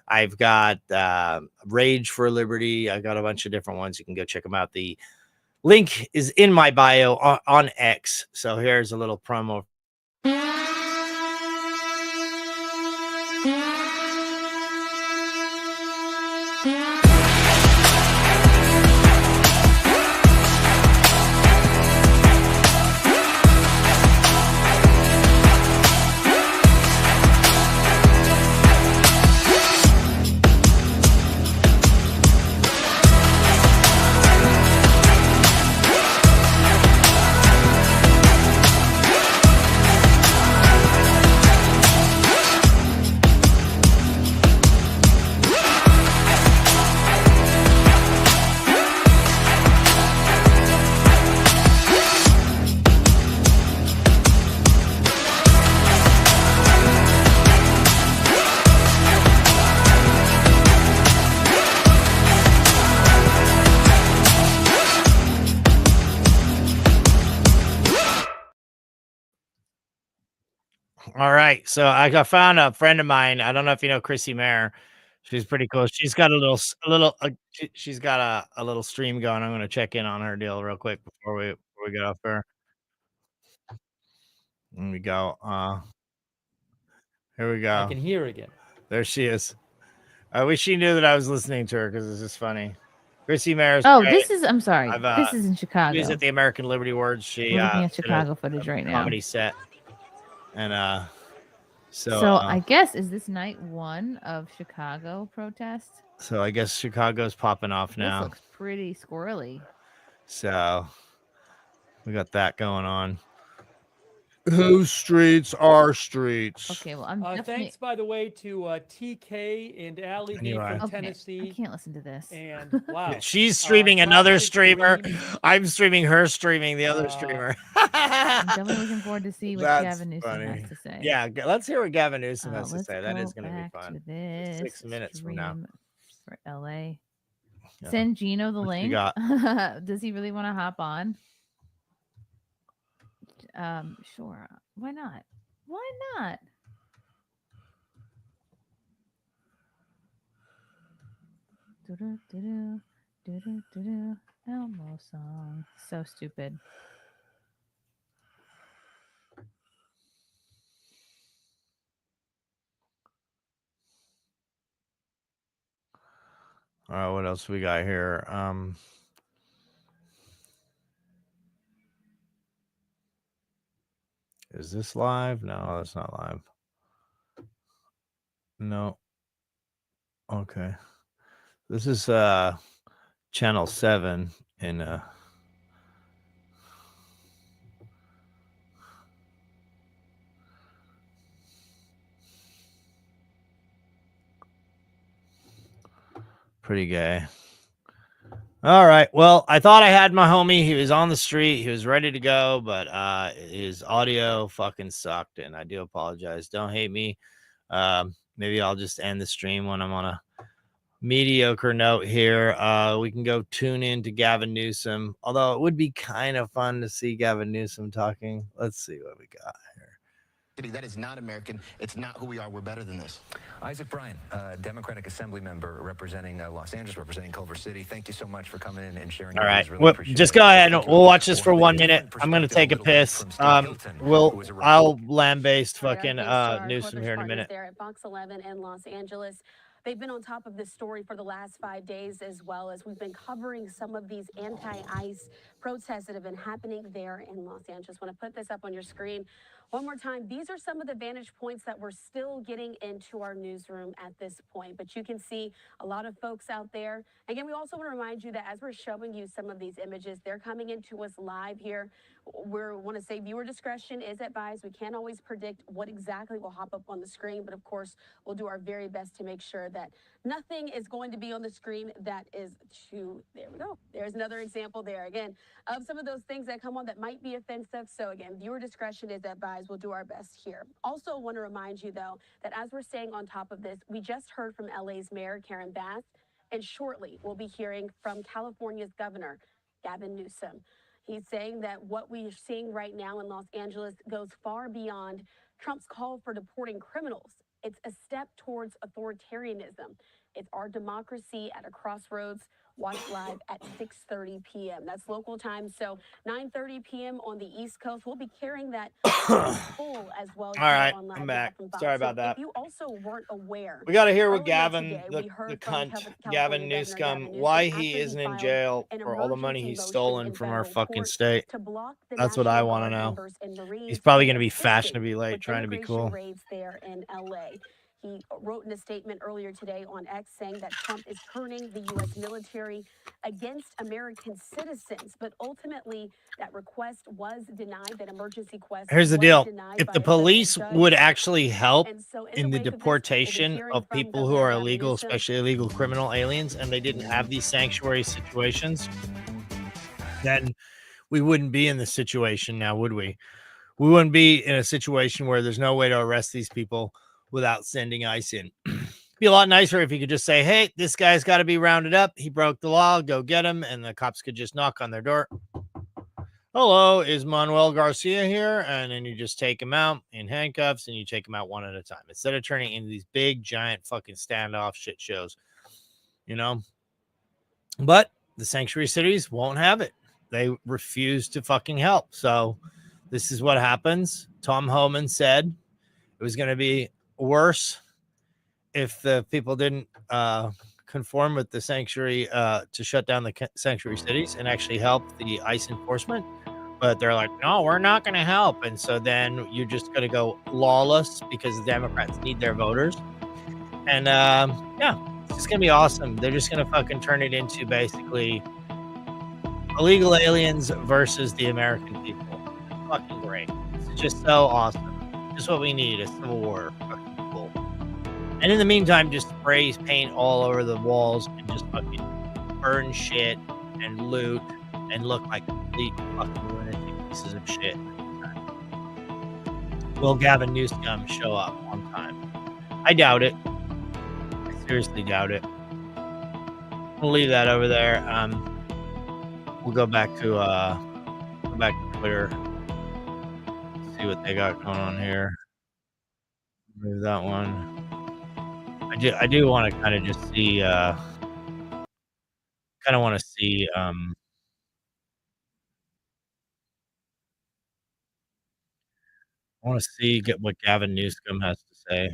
I've got Rage for Liberty. I got a bunch of different ones. You can go check them out. The link is in my bio on X. So here's a little promo. All right, so I found a friend of mine. I don't know if you know Chrissy Mayer. She's pretty cool. She's got she's got a little stream going. I'm going to check in on her deal real quick before we get off there. Here we go. Here we go. I can hear her again. There she is. I wish she knew that I was listening to her because it's just funny. Chrissy Mayer's. Oh, great. this is. I'm sorry. This is in Chicago. She's at the American Liberty Awards. She looking at Chicago footage right now. Comedy set, and So I guess, is this night 1 of Chicago protests? So I guess Chicago's popping off now. This looks pretty squirrely. So we got that going on. Whose streets are streets? Okay, well, I'm definitely... Thanks, by the way, to TK and Allie B from Tennessee. I can't listen to this. And wow, she's streaming another streamer. I'm streaming her streaming the other streamer. I'm definitely looking forward to see what Gavin Newsom has to say. Yeah, let's hear what Gavin Newsom has to say. That is going to be fun. This 6 minutes from now for LA. Yeah. Send Gino the link. Does he really want to hop on? Sure. Why not? Why not? Elmo song. So stupid. All right, what else we got here? Is this live? No, that's not live. No. Okay. This is channel 7 in pretty gay. All right. Well, I thought I had my homie. He was on the street. He was ready to go, but his audio fucking sucked, and I do apologize. Don't hate me. Maybe I'll just end the stream when I'm on a mediocre note here. We can go tune in to Gavin Newsom, although it would be kind of fun to see Gavin Newsom talking. Let's see what we got here. That is not American. It's not who we are. We're better than this. Isaac Bryan, Democratic Assembly member representing Los Angeles, representing Culver City. Thank you so much for coming in and sharing. All right, well, just go ahead and we'll watch this for 1 minute. I'm gonna take a piss. I'll lambaste fucking Newsom here in a minute. There at Fox 11 in Los Angeles. They've been on top of this story for the last 5 days, as well as we've been covering some of these anti-ICE protests that have been happening there in Los Angeles. I want to put this up on your screen one more time. These are some of the vantage points that we're still getting into our newsroom at this point, but you can see a lot of folks out there. Again, we also want to remind you that as we're showing you some of these images, they're coming into us live here. We want to say viewer discretion is advised. We can't always predict what exactly will hop up on the screen, but of course, we'll do our very best to make sure that nothing is going to be on the screen that is there we go. There's another example there, again, of some of those things that come on that might be offensive. So again, viewer discretion is advised. We'll do our best here. Also want to remind you, though, that as we're staying on top of this, we just heard from LA's Mayor Karen Bass, and shortly we'll be hearing from California's Governor Gavin Newsom. He's saying that what we're seeing right now in Los Angeles goes far beyond Trump's call for deporting criminals. It's a step towards authoritarianism. It's our democracy at a crossroads. Watch live at 6:30 p.m. That's local time. So 9:30 p.m. on the East Coast. We'll be carrying that full as well. All right, I'm back. Sorry about that. If you also weren't aware, we got to hear what Gavin, the cunt, Gavin Newsom, why he isn't in jail for all the money he's stolen from our fucking state. That's what I want to know. He's probably going to be fashionably late, trying to be cool. Raids there in LA. He wrote in a statement earlier today on X saying that Trump is turning the U.S. military against American citizens. But ultimately, that request was denied, that emergency request. Here's the deal. If the police would actually help in the deportation of people who are illegal, especially illegal criminal aliens, and they didn't have these sanctuary situations, then we wouldn't be in this situation now, would we? We wouldn't be in a situation where there's no way to arrest these people without sending ICE in. Be a lot nicer if you could just say, hey, this guy's got to be rounded up. He broke the law. Go get him. And the cops could just knock on their door. Hello, is Manuel Garcia here? And then you just take him out in handcuffs and you take him out one at a time instead of turning into these big, giant fucking standoff shit shows, you know? But the sanctuary cities won't have it. They refuse to fucking help. So this is what happens. Tom Homan said it was going to be worse if the people didn't conform with the sanctuary to shut down the sanctuary cities and actually help the ICE enforcement. but they're like, no, we're not going to help. And so then you're just going to go lawless because the Democrats need their voters. And yeah, it's just going to be awesome. They're just going to fucking turn it into basically illegal aliens versus the American people. It's fucking great. It's just so awesome. Just what we need, a civil war. Fucking cool. And in the meantime, just spray paint all over the walls and just fucking burn shit and loot and look like complete fucking lunatic pieces of shit. Will Gavin Newsom show up on time? I doubt it. I seriously doubt it. We'll leave that over there. We'll go back to Twitter. See what they got going on here. Move that one. I do want to kind of just see I want to see what Gavin Newsom has to say.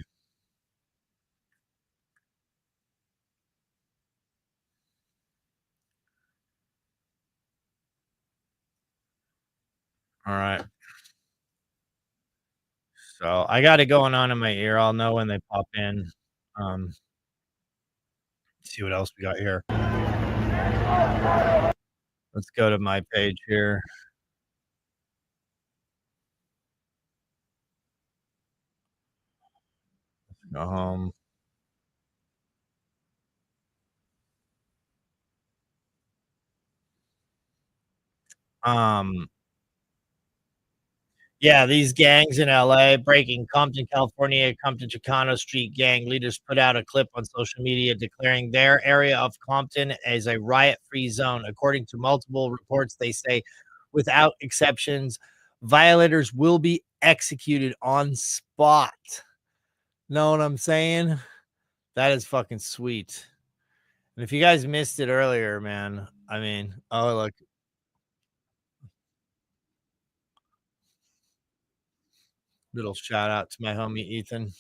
All right. So I got it going on in my ear. I'll know when they pop in. See what else we got here. Let's go to my page here. Let's go home. Yeah, these gangs in LA breaking Compton, California, Compton Chicano Street gang leaders put out a clip on social media declaring their area of Compton as a riot-free zone. According to multiple reports, they say, without exceptions, violators will be executed on spot. Know what I'm saying? That is fucking sweet. And if you guys missed it earlier, man, I mean, oh, look. Little shout out to my homie Ethan.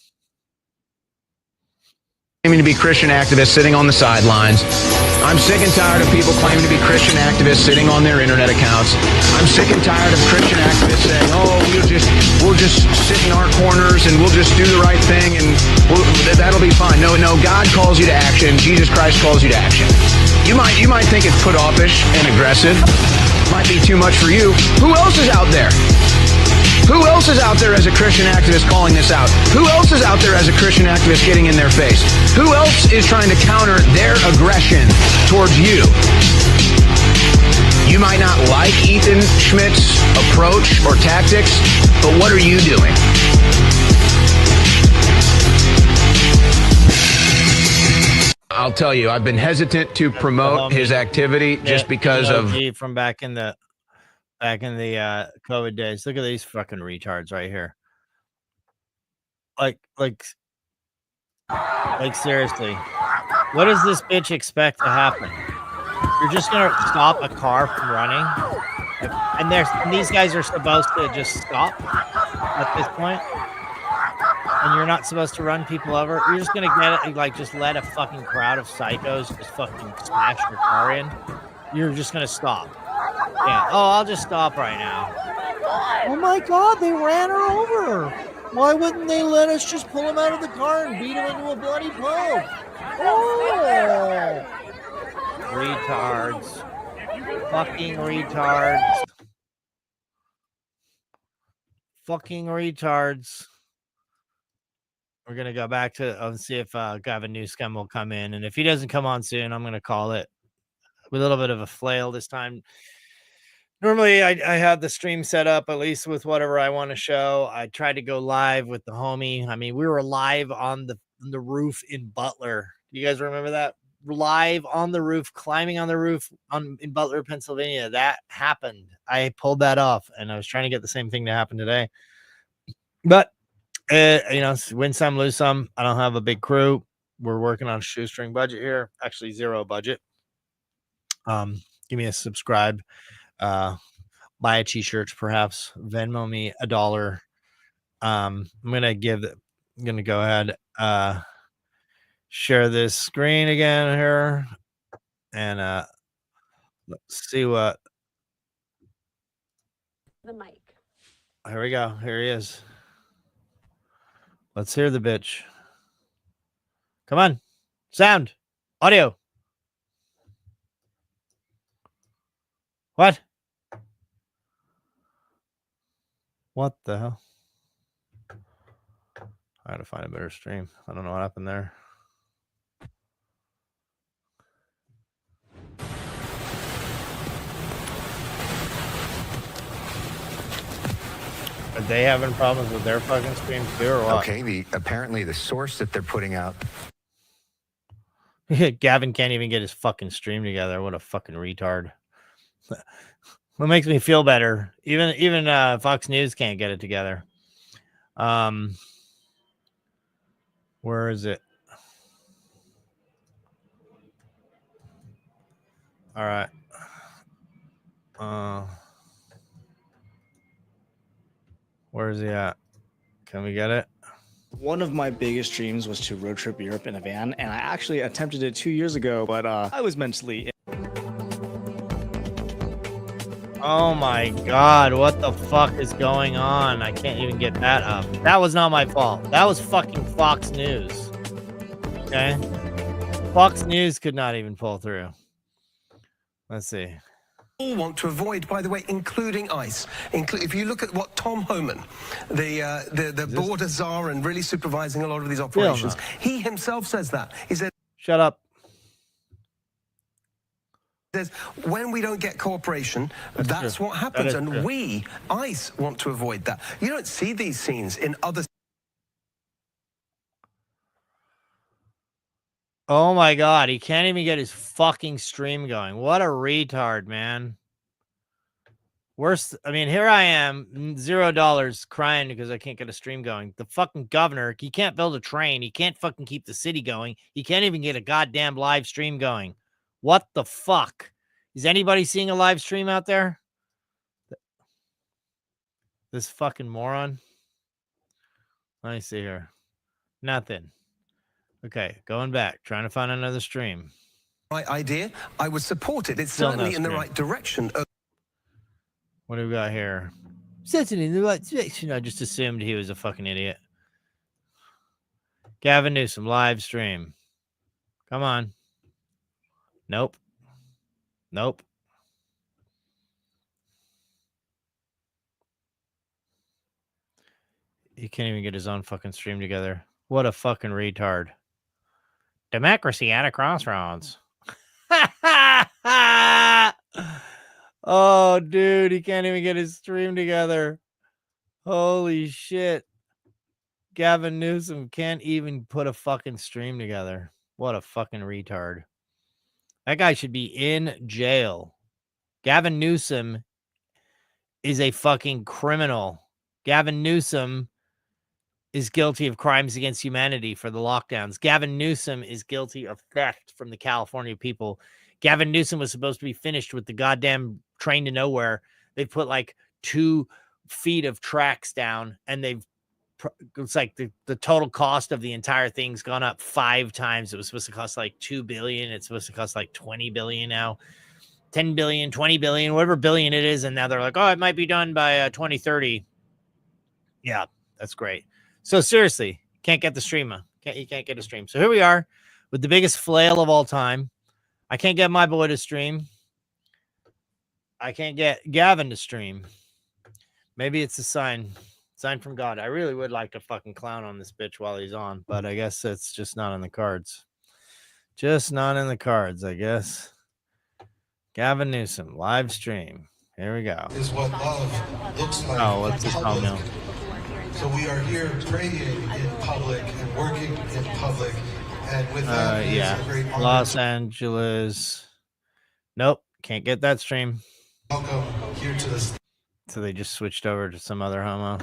Claiming to be Christian activists sitting on the sidelines. I'm sick and tired of people claiming to be Christian activists sitting on their internet accounts. I'm sick and tired of Christian activists saying, "Oh, we'll just sit in our corners and we'll just do the right thing and that'll be fine." No, God calls you to action. Jesus Christ calls you to action. You might think it's put offish and aggressive. Might be too much for you. Who else is out there? Who else is out there as a Christian activist calling this out? Who else is out there as a Christian activist getting in their face? Who else is trying to counter their aggression towards you? You might not like Ethan Schmidt's approach or tactics, but what are you doing? I'll tell you, I've been hesitant to promote his activity just because of... From back in the COVID days. Look at these fucking retards right here. Like seriously, what does this bitch expect to happen? You're just gonna stop a car from running, and these guys are supposed to just stop at this point, and you're not supposed to run people over. You're just gonna get it, like, just let a fucking crowd of psychos just fucking smash your car in. You're just gonna stop. Yeah. Oh, I'll just stop right now. Oh my God, they ran her over. Why wouldn't they let us just pull him out of the car and beat him into a bloody pulp? Oh, retards. Fucking retards. Fucking retards. We're going to go back to see if Gavin Newsom will come in. And if he doesn't come on soon, I'm going to call it with a little bit of a flail this time. Normally, I have the stream set up, at least with whatever I want to show. I tried to go live with the homie. I mean, we were live on the roof in Butler. You guys remember that? Live on the roof, climbing on the roof in Butler, Pennsylvania. That happened. I pulled that off, and I was trying to get the same thing to happen today. But, win some, lose some. I don't have a big crew. We're working on a shoestring budget here. Actually, zero budget. Give me a subscribe. Buy a t-shirt, perhaps Venmo me $1. I'm gonna go ahead, share this screen again here, and let's see what the mic. Here we go. Here he is. Let's hear the bitch. Come on. Sound. Audio. What? What the hell? I gotta find a better stream. I don't know what happened there. Are they having problems with their fucking stream too, or what? Okay, apparently the source that they're putting out. Gavin can't even get his fucking stream together. What a fucking retard. What makes me feel better? Even Fox News can't get it together. Where is it? All right. Where is he at? Can we get it? One of my biggest dreams was to road trip Europe in a van, and I actually attempted it 2 years ago, but I was mentally. Oh my God, what the fuck is going on? I can't even get that up. That was not my fault. That was fucking Fox News. Okay? Fox News could not even pull through. Let's see. All want to avoid, by the way, including ICE. If you look at what Tom Homan, the border czar and really supervising a lot of these operations, he himself says that. He said, "Shut up." Says, when we don't get cooperation, that's what happens. And we, ICE, want to avoid that. You don't see these scenes in other... Oh my God, he can't even get his fucking stream going. What a retard, man. Worst, I mean, here I am, $0 crying because I can't get a stream going. The fucking governor, he can't build a train. He can't fucking keep the city going. He can't even get a goddamn live stream going. What the fuck? Is anybody seeing a live stream out there? This fucking moron. Let me see here. Nothing. Okay, going back, trying to find another stream. Right idea, I would support it. It's Still certainly no in the stream. right direction. What do we got here? Certainly in the right direction. I just assumed he was a fucking idiot. Gavin Newsom, live stream. Come on. Nope. Nope. He can't even get his own fucking stream together. What a fucking retard. Democracy at a crossroads. Oh, dude, he can't even get his stream together. Holy shit. Gavin Newsom can't even put a fucking stream together. What a fucking retard. That guy should be in jail. Gavin Newsom is a fucking criminal. Gavin Newsom is guilty of crimes against humanity for the lockdowns. Gavin Newsom is guilty of theft from the California people. Gavin Newsom was supposed to be finished with the goddamn train to nowhere. They put like 2 feet of tracks down, and it's like the total cost of the entire thing's gone up 5 times. It was supposed to cost like $2 billion. It's supposed to cost like $20 billion now. 10 billion, 20 billion, whatever billion it is. And now they're like, oh, it might be done by 2030. Yeah, that's great. So seriously, can't get the stream. You can't get a stream. So here we are with the biggest flail of all time. I can't get my boy to stream. I can't get Gavin to stream. Maybe it's a sign from God. I really would like to fucking clown on this bitch while he's on, but I guess it's just not in the cards. Just not in the cards, I guess. Gavin Newsom, live stream. Here we go. Is what love looks like. Oh, what's his home now? So we are here praying in public and working in public. And with that, yeah. a great honor. Los Angeles. Nope. Can't get that stream. Welcome here to this. So they just switched over to some other homo.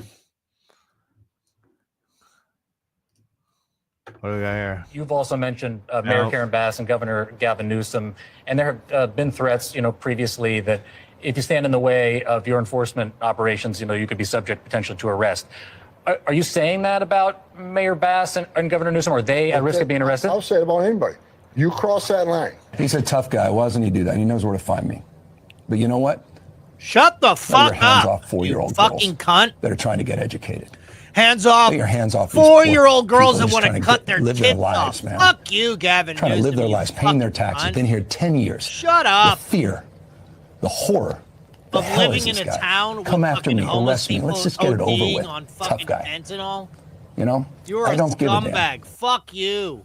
What do we got here? You've also mentioned Mayor Karen Bass and Governor Gavin Newsom, and there have been threats, previously that if you stand in the way of your enforcement operations, you could be subject potentially to arrest. Are you saying that about Mayor Bass and Governor Newsom? Are they at risk of being arrested? I'll say it about anybody. You cross that line. He's a tough guy. Why doesn't he do that? He knows where to find me. But you know what? Shut the fuck your hands up, off 4-year-old fucking cunt. that are trying to get educated. Hands off. Get your hands off 4-year-old girls that want to cut their live tits their lives, off. man. Fuck you, Gavin. Trying to Newsom, live their you lives, paying their fucking taxes. cunt. Been here 10 years. Shut up. The fear, the horror. The Of hell living is in this a guy? town with Come after fucking me, homeless arrest me. people Let's just get it over ODing with. on Tough fucking guy. fentanyl. You know? You're I a don't give a damn. scumbag. Fuck you.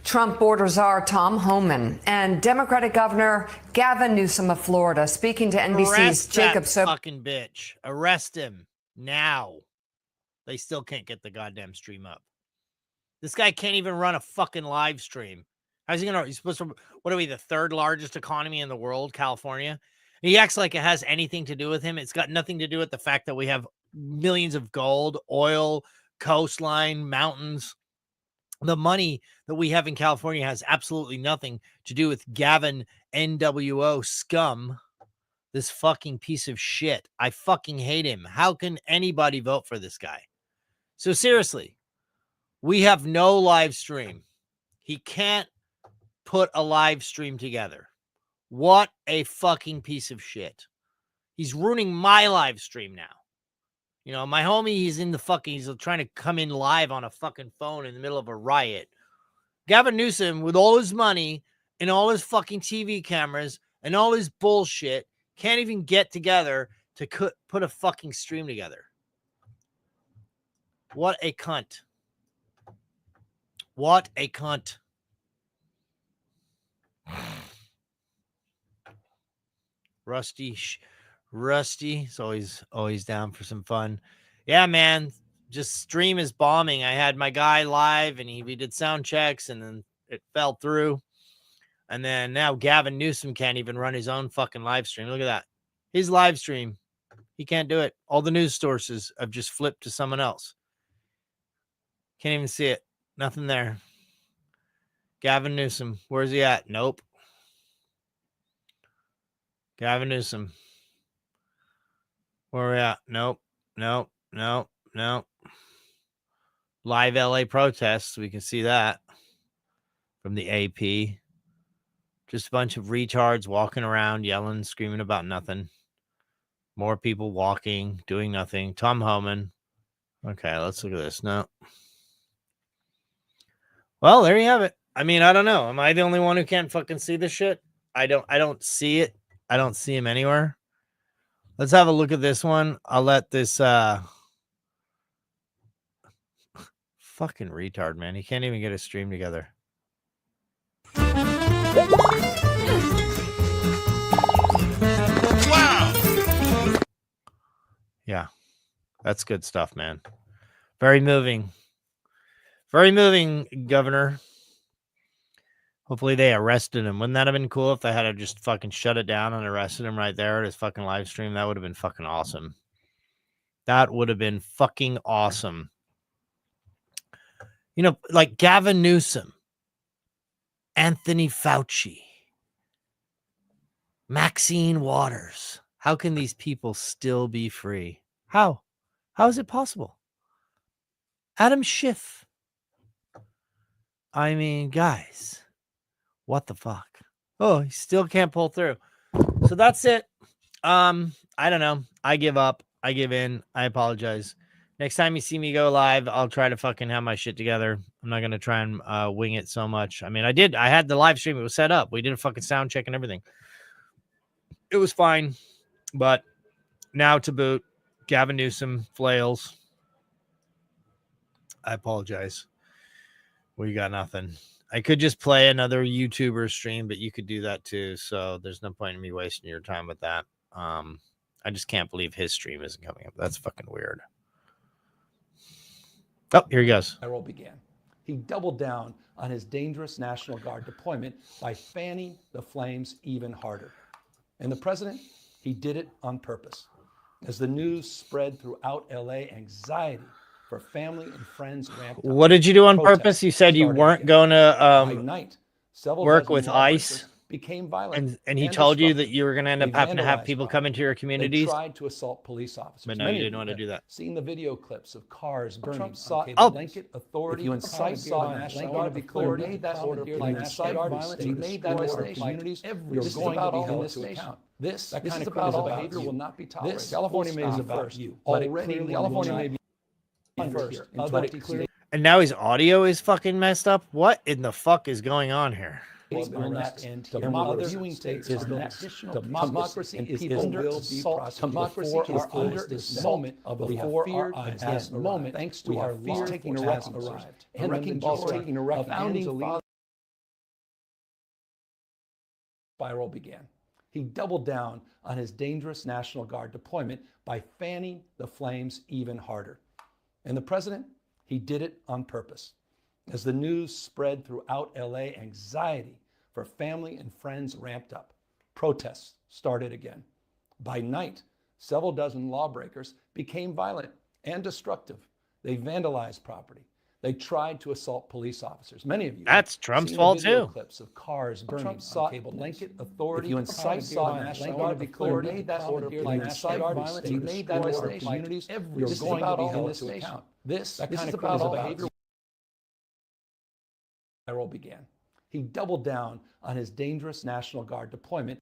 Trump border czar Tom Homan and Democratic Governor Gavin Newsom of Florida speaking to NBC's Arrest Jacob that fucking bitch. Arrest him now. They still can't get the goddamn stream up. This guy can't even run a fucking live stream. How's he gonna? He's supposed to. What are we? The third largest economy in the world, California. He acts like it has anything to do with him. It's got nothing to do with the fact that we have millions of gold, oil, coastline, mountains. The money that we have in California has absolutely nothing to do with Gavin NWO scum. This fucking piece of shit. I fucking hate him. How can anybody vote for this guy? So seriously, we have no live stream. He can't put a live stream together. What a fucking piece of shit. He's ruining my live stream now. You know, my homie, he's trying to come in live on a fucking phone in the middle of a riot. Gavin Newsom, with all his money and all his fucking TV cameras and all his bullshit, can't even get together to put a fucking stream together. What a cunt. What a cunt. Rusty is always down for some fun. Yeah, man. Just stream is bombing. I had my guy live and we did sound checks and then it fell through. And then now Gavin Newsom can't even run his own fucking live stream. Look at that. His live stream. He can't do it. All the news sources have just flipped to someone else. Can't even see it. Nothing there. Gavin Newsom. Where's he at? Nope. Gavin Newsom. Where are we at? Nope. Live LA protests. We can see that from the AP. Just a bunch of retards walking around, yelling, screaming about nothing. More people walking, doing nothing. Tom Homan. Okay, let's look at this. No. Well, there you have it. I mean, I don't know. Am I the only one who can't fucking see this shit? I don't see it. I don't see him anywhere. Let's have a look at this one. I'll let this fucking retard, man. He can't even get a stream together. Wow. Yeah. That's good stuff, man. Very moving. Very moving, Governor. Hopefully they arrested him. Wouldn't that have been cool if they had to just fucking shut it down and arrested him right there at his fucking live stream? That would have been fucking awesome. That would have been fucking awesome. You know, like Gavin Newsom, Anthony Fauci, Maxine Waters. How can these people still be free? How? How is it possible? Adam Schiff. I mean, guys. What the fuck? Oh, he still can't pull through. So that's it. I don't know. I give up. I give in. I apologize. Next time you see me go live, I'll try to fucking have my shit together. I'm not going to try and wing it so much. I mean, I had the live stream. It was set up. We did a fucking sound check and everything. It was fine. But now to boot, Gavin Newsom flails. I apologize. We got nothing. I could just play another YouTuber stream, but you could do that too. So there's no point in me wasting your time with that. I just can't believe his stream isn't coming up. That's fucking weird. Oh, here he goes. Cairo began. He doubled down on his dangerous National Guard deployment by fanning the flames even harder. And the president, he did it on purpose. As the news spread throughout LA, anxiety for family and friends ramped up. What did you do on purpose? You said you weren't going to work with ICE became violent. And he told you that you were going to end up having to have people come into your communities. They tried to assault police officers. But no, you didn't want to do that. Seen the video clips of cars burning. Trump Sought blanket authority. If you incite national guard authority, made that order like incite violence. You made that order communities. You're going to be held to account. This kind of criminal behavior will not be tolerated. California may be about you. Already, California may be first. And now his audio is fucking messed up. What in the fuck is going on here? Democracy is under assault. Democracy is under this moment before our eyes. This moment, thanks to our fear taking arrived. And wrecking ball taking a wreck. Founding father spiral began. He doubled down on his dangerous National Guard deployment by fanning the flames even harder. And the president, he did it on purpose. As the news spread throughout LA, anxiety for family and friends ramped up. Protests started again. By night, several dozen lawbreakers became violent and destructive. They vandalized property. They tried to assault police officers. Many of you. That's Trump's fault too. Clips of cars burning. Trump sought blanket authority. If you incite national guard authority, made that order like incite violence. You made that order communities. You're going to be held to account. This kind of criminal behavior began. He doubled down on his dangerous National Guard deployment.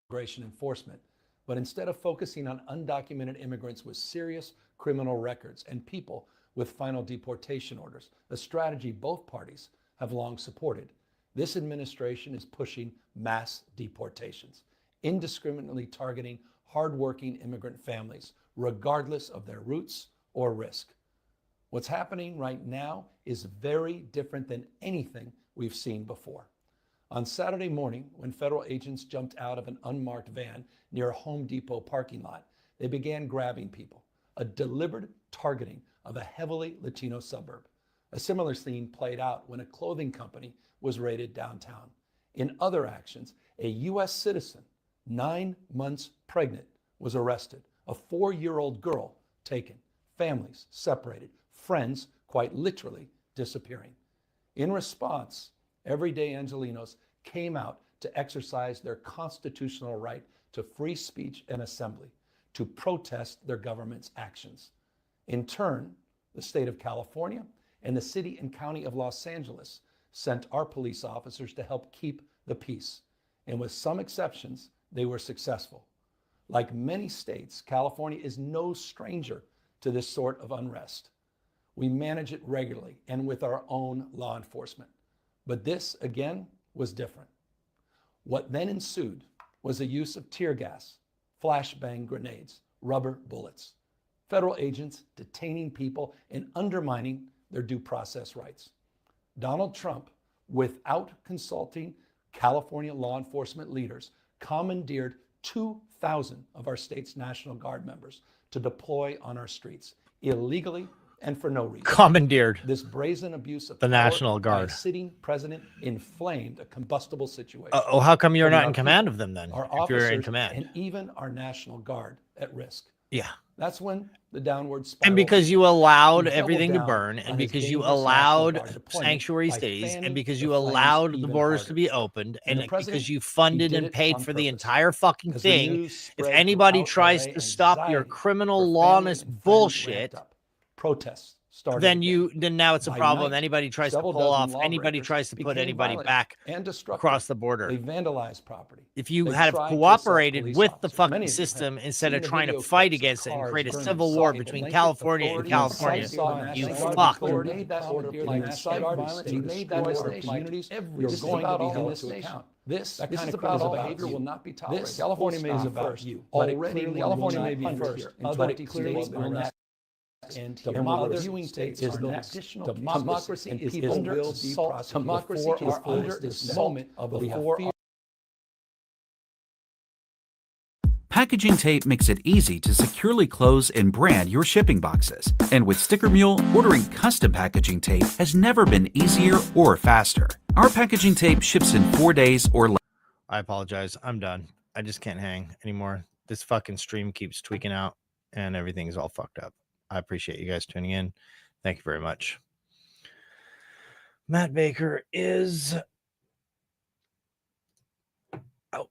Immigration enforcement. But instead of focusing on undocumented immigrants with serious criminal records and people with final deportation orders, a strategy both parties have long supported, this administration is pushing mass deportations, indiscriminately targeting hardworking immigrant families, regardless of their roots or risk. What's happening right now is very different than anything we've seen before. On Saturday morning, when federal agents jumped out of an unmarked van near a Home Depot parking lot, they began grabbing people, a deliberate targeting of a heavily Latino suburb. A similar scene played out when a clothing company was raided downtown. In other actions, a U.S. citizen, 9 months pregnant, was arrested. A 4-year-old girl taken, families separated, friends quite literally disappearing. In response, everyday Angelenos came out to exercise their constitutional right to free speech and assembly, to protest their government's actions. In turn, the state of California and the city and county of Los Angeles sent our police officers to help keep the peace. And with some exceptions, they were successful. Like many states, California is no stranger to this sort of unrest. We manage it regularly and with our own law enforcement. But this, again, was different. What then ensued was the use of tear gas, flashbang grenades, rubber bullets, federal agents detaining people and undermining their due process rights. Donald Trump, without consulting California law enforcement leaders, commandeered 2,000 of our state's National Guard members to deploy on our streets illegally and for no reason. Commandeered. This brazen abuse of the National Guard. By a sitting president inflamed a combustible situation. How come you're not in command of them then? If you're in command, and even our National Guard at risk. Yeah. That's when the downward spiral. And because you allowed everything to burn, and because you allowed sanctuary cities, and because you allowed the borders to be opened, and because you funded and paid for the entire fucking thing, if anybody tries to stop your criminal lawless bullshit, protests started. Then now it's a problem. Anybody tries to pull off, anybody tries to put anybody back across the border. They vandalized property. If you had cooperated with the fucking system instead of trying to fight against it and create a civil war between California and California, you fuck. You're going to be held to account. This kind of criminal behavior will not be tolerated. California may be about you. Already, California may be first. Other states are not. And democracy is the additional democracy is under assault. Democracy is under this moment before. Packaging tape makes it easy to securely close and brand your shipping boxes. And with Sticker Mule, ordering custom packaging tape has never been easier or faster. Our packaging tape ships in 4 days or less. I apologize. I'm done. I just can't hang anymore. This fucking stream keeps tweaking out and everything's all fucked up. I appreciate you guys tuning in. Thank you very much. Matt Baker is out.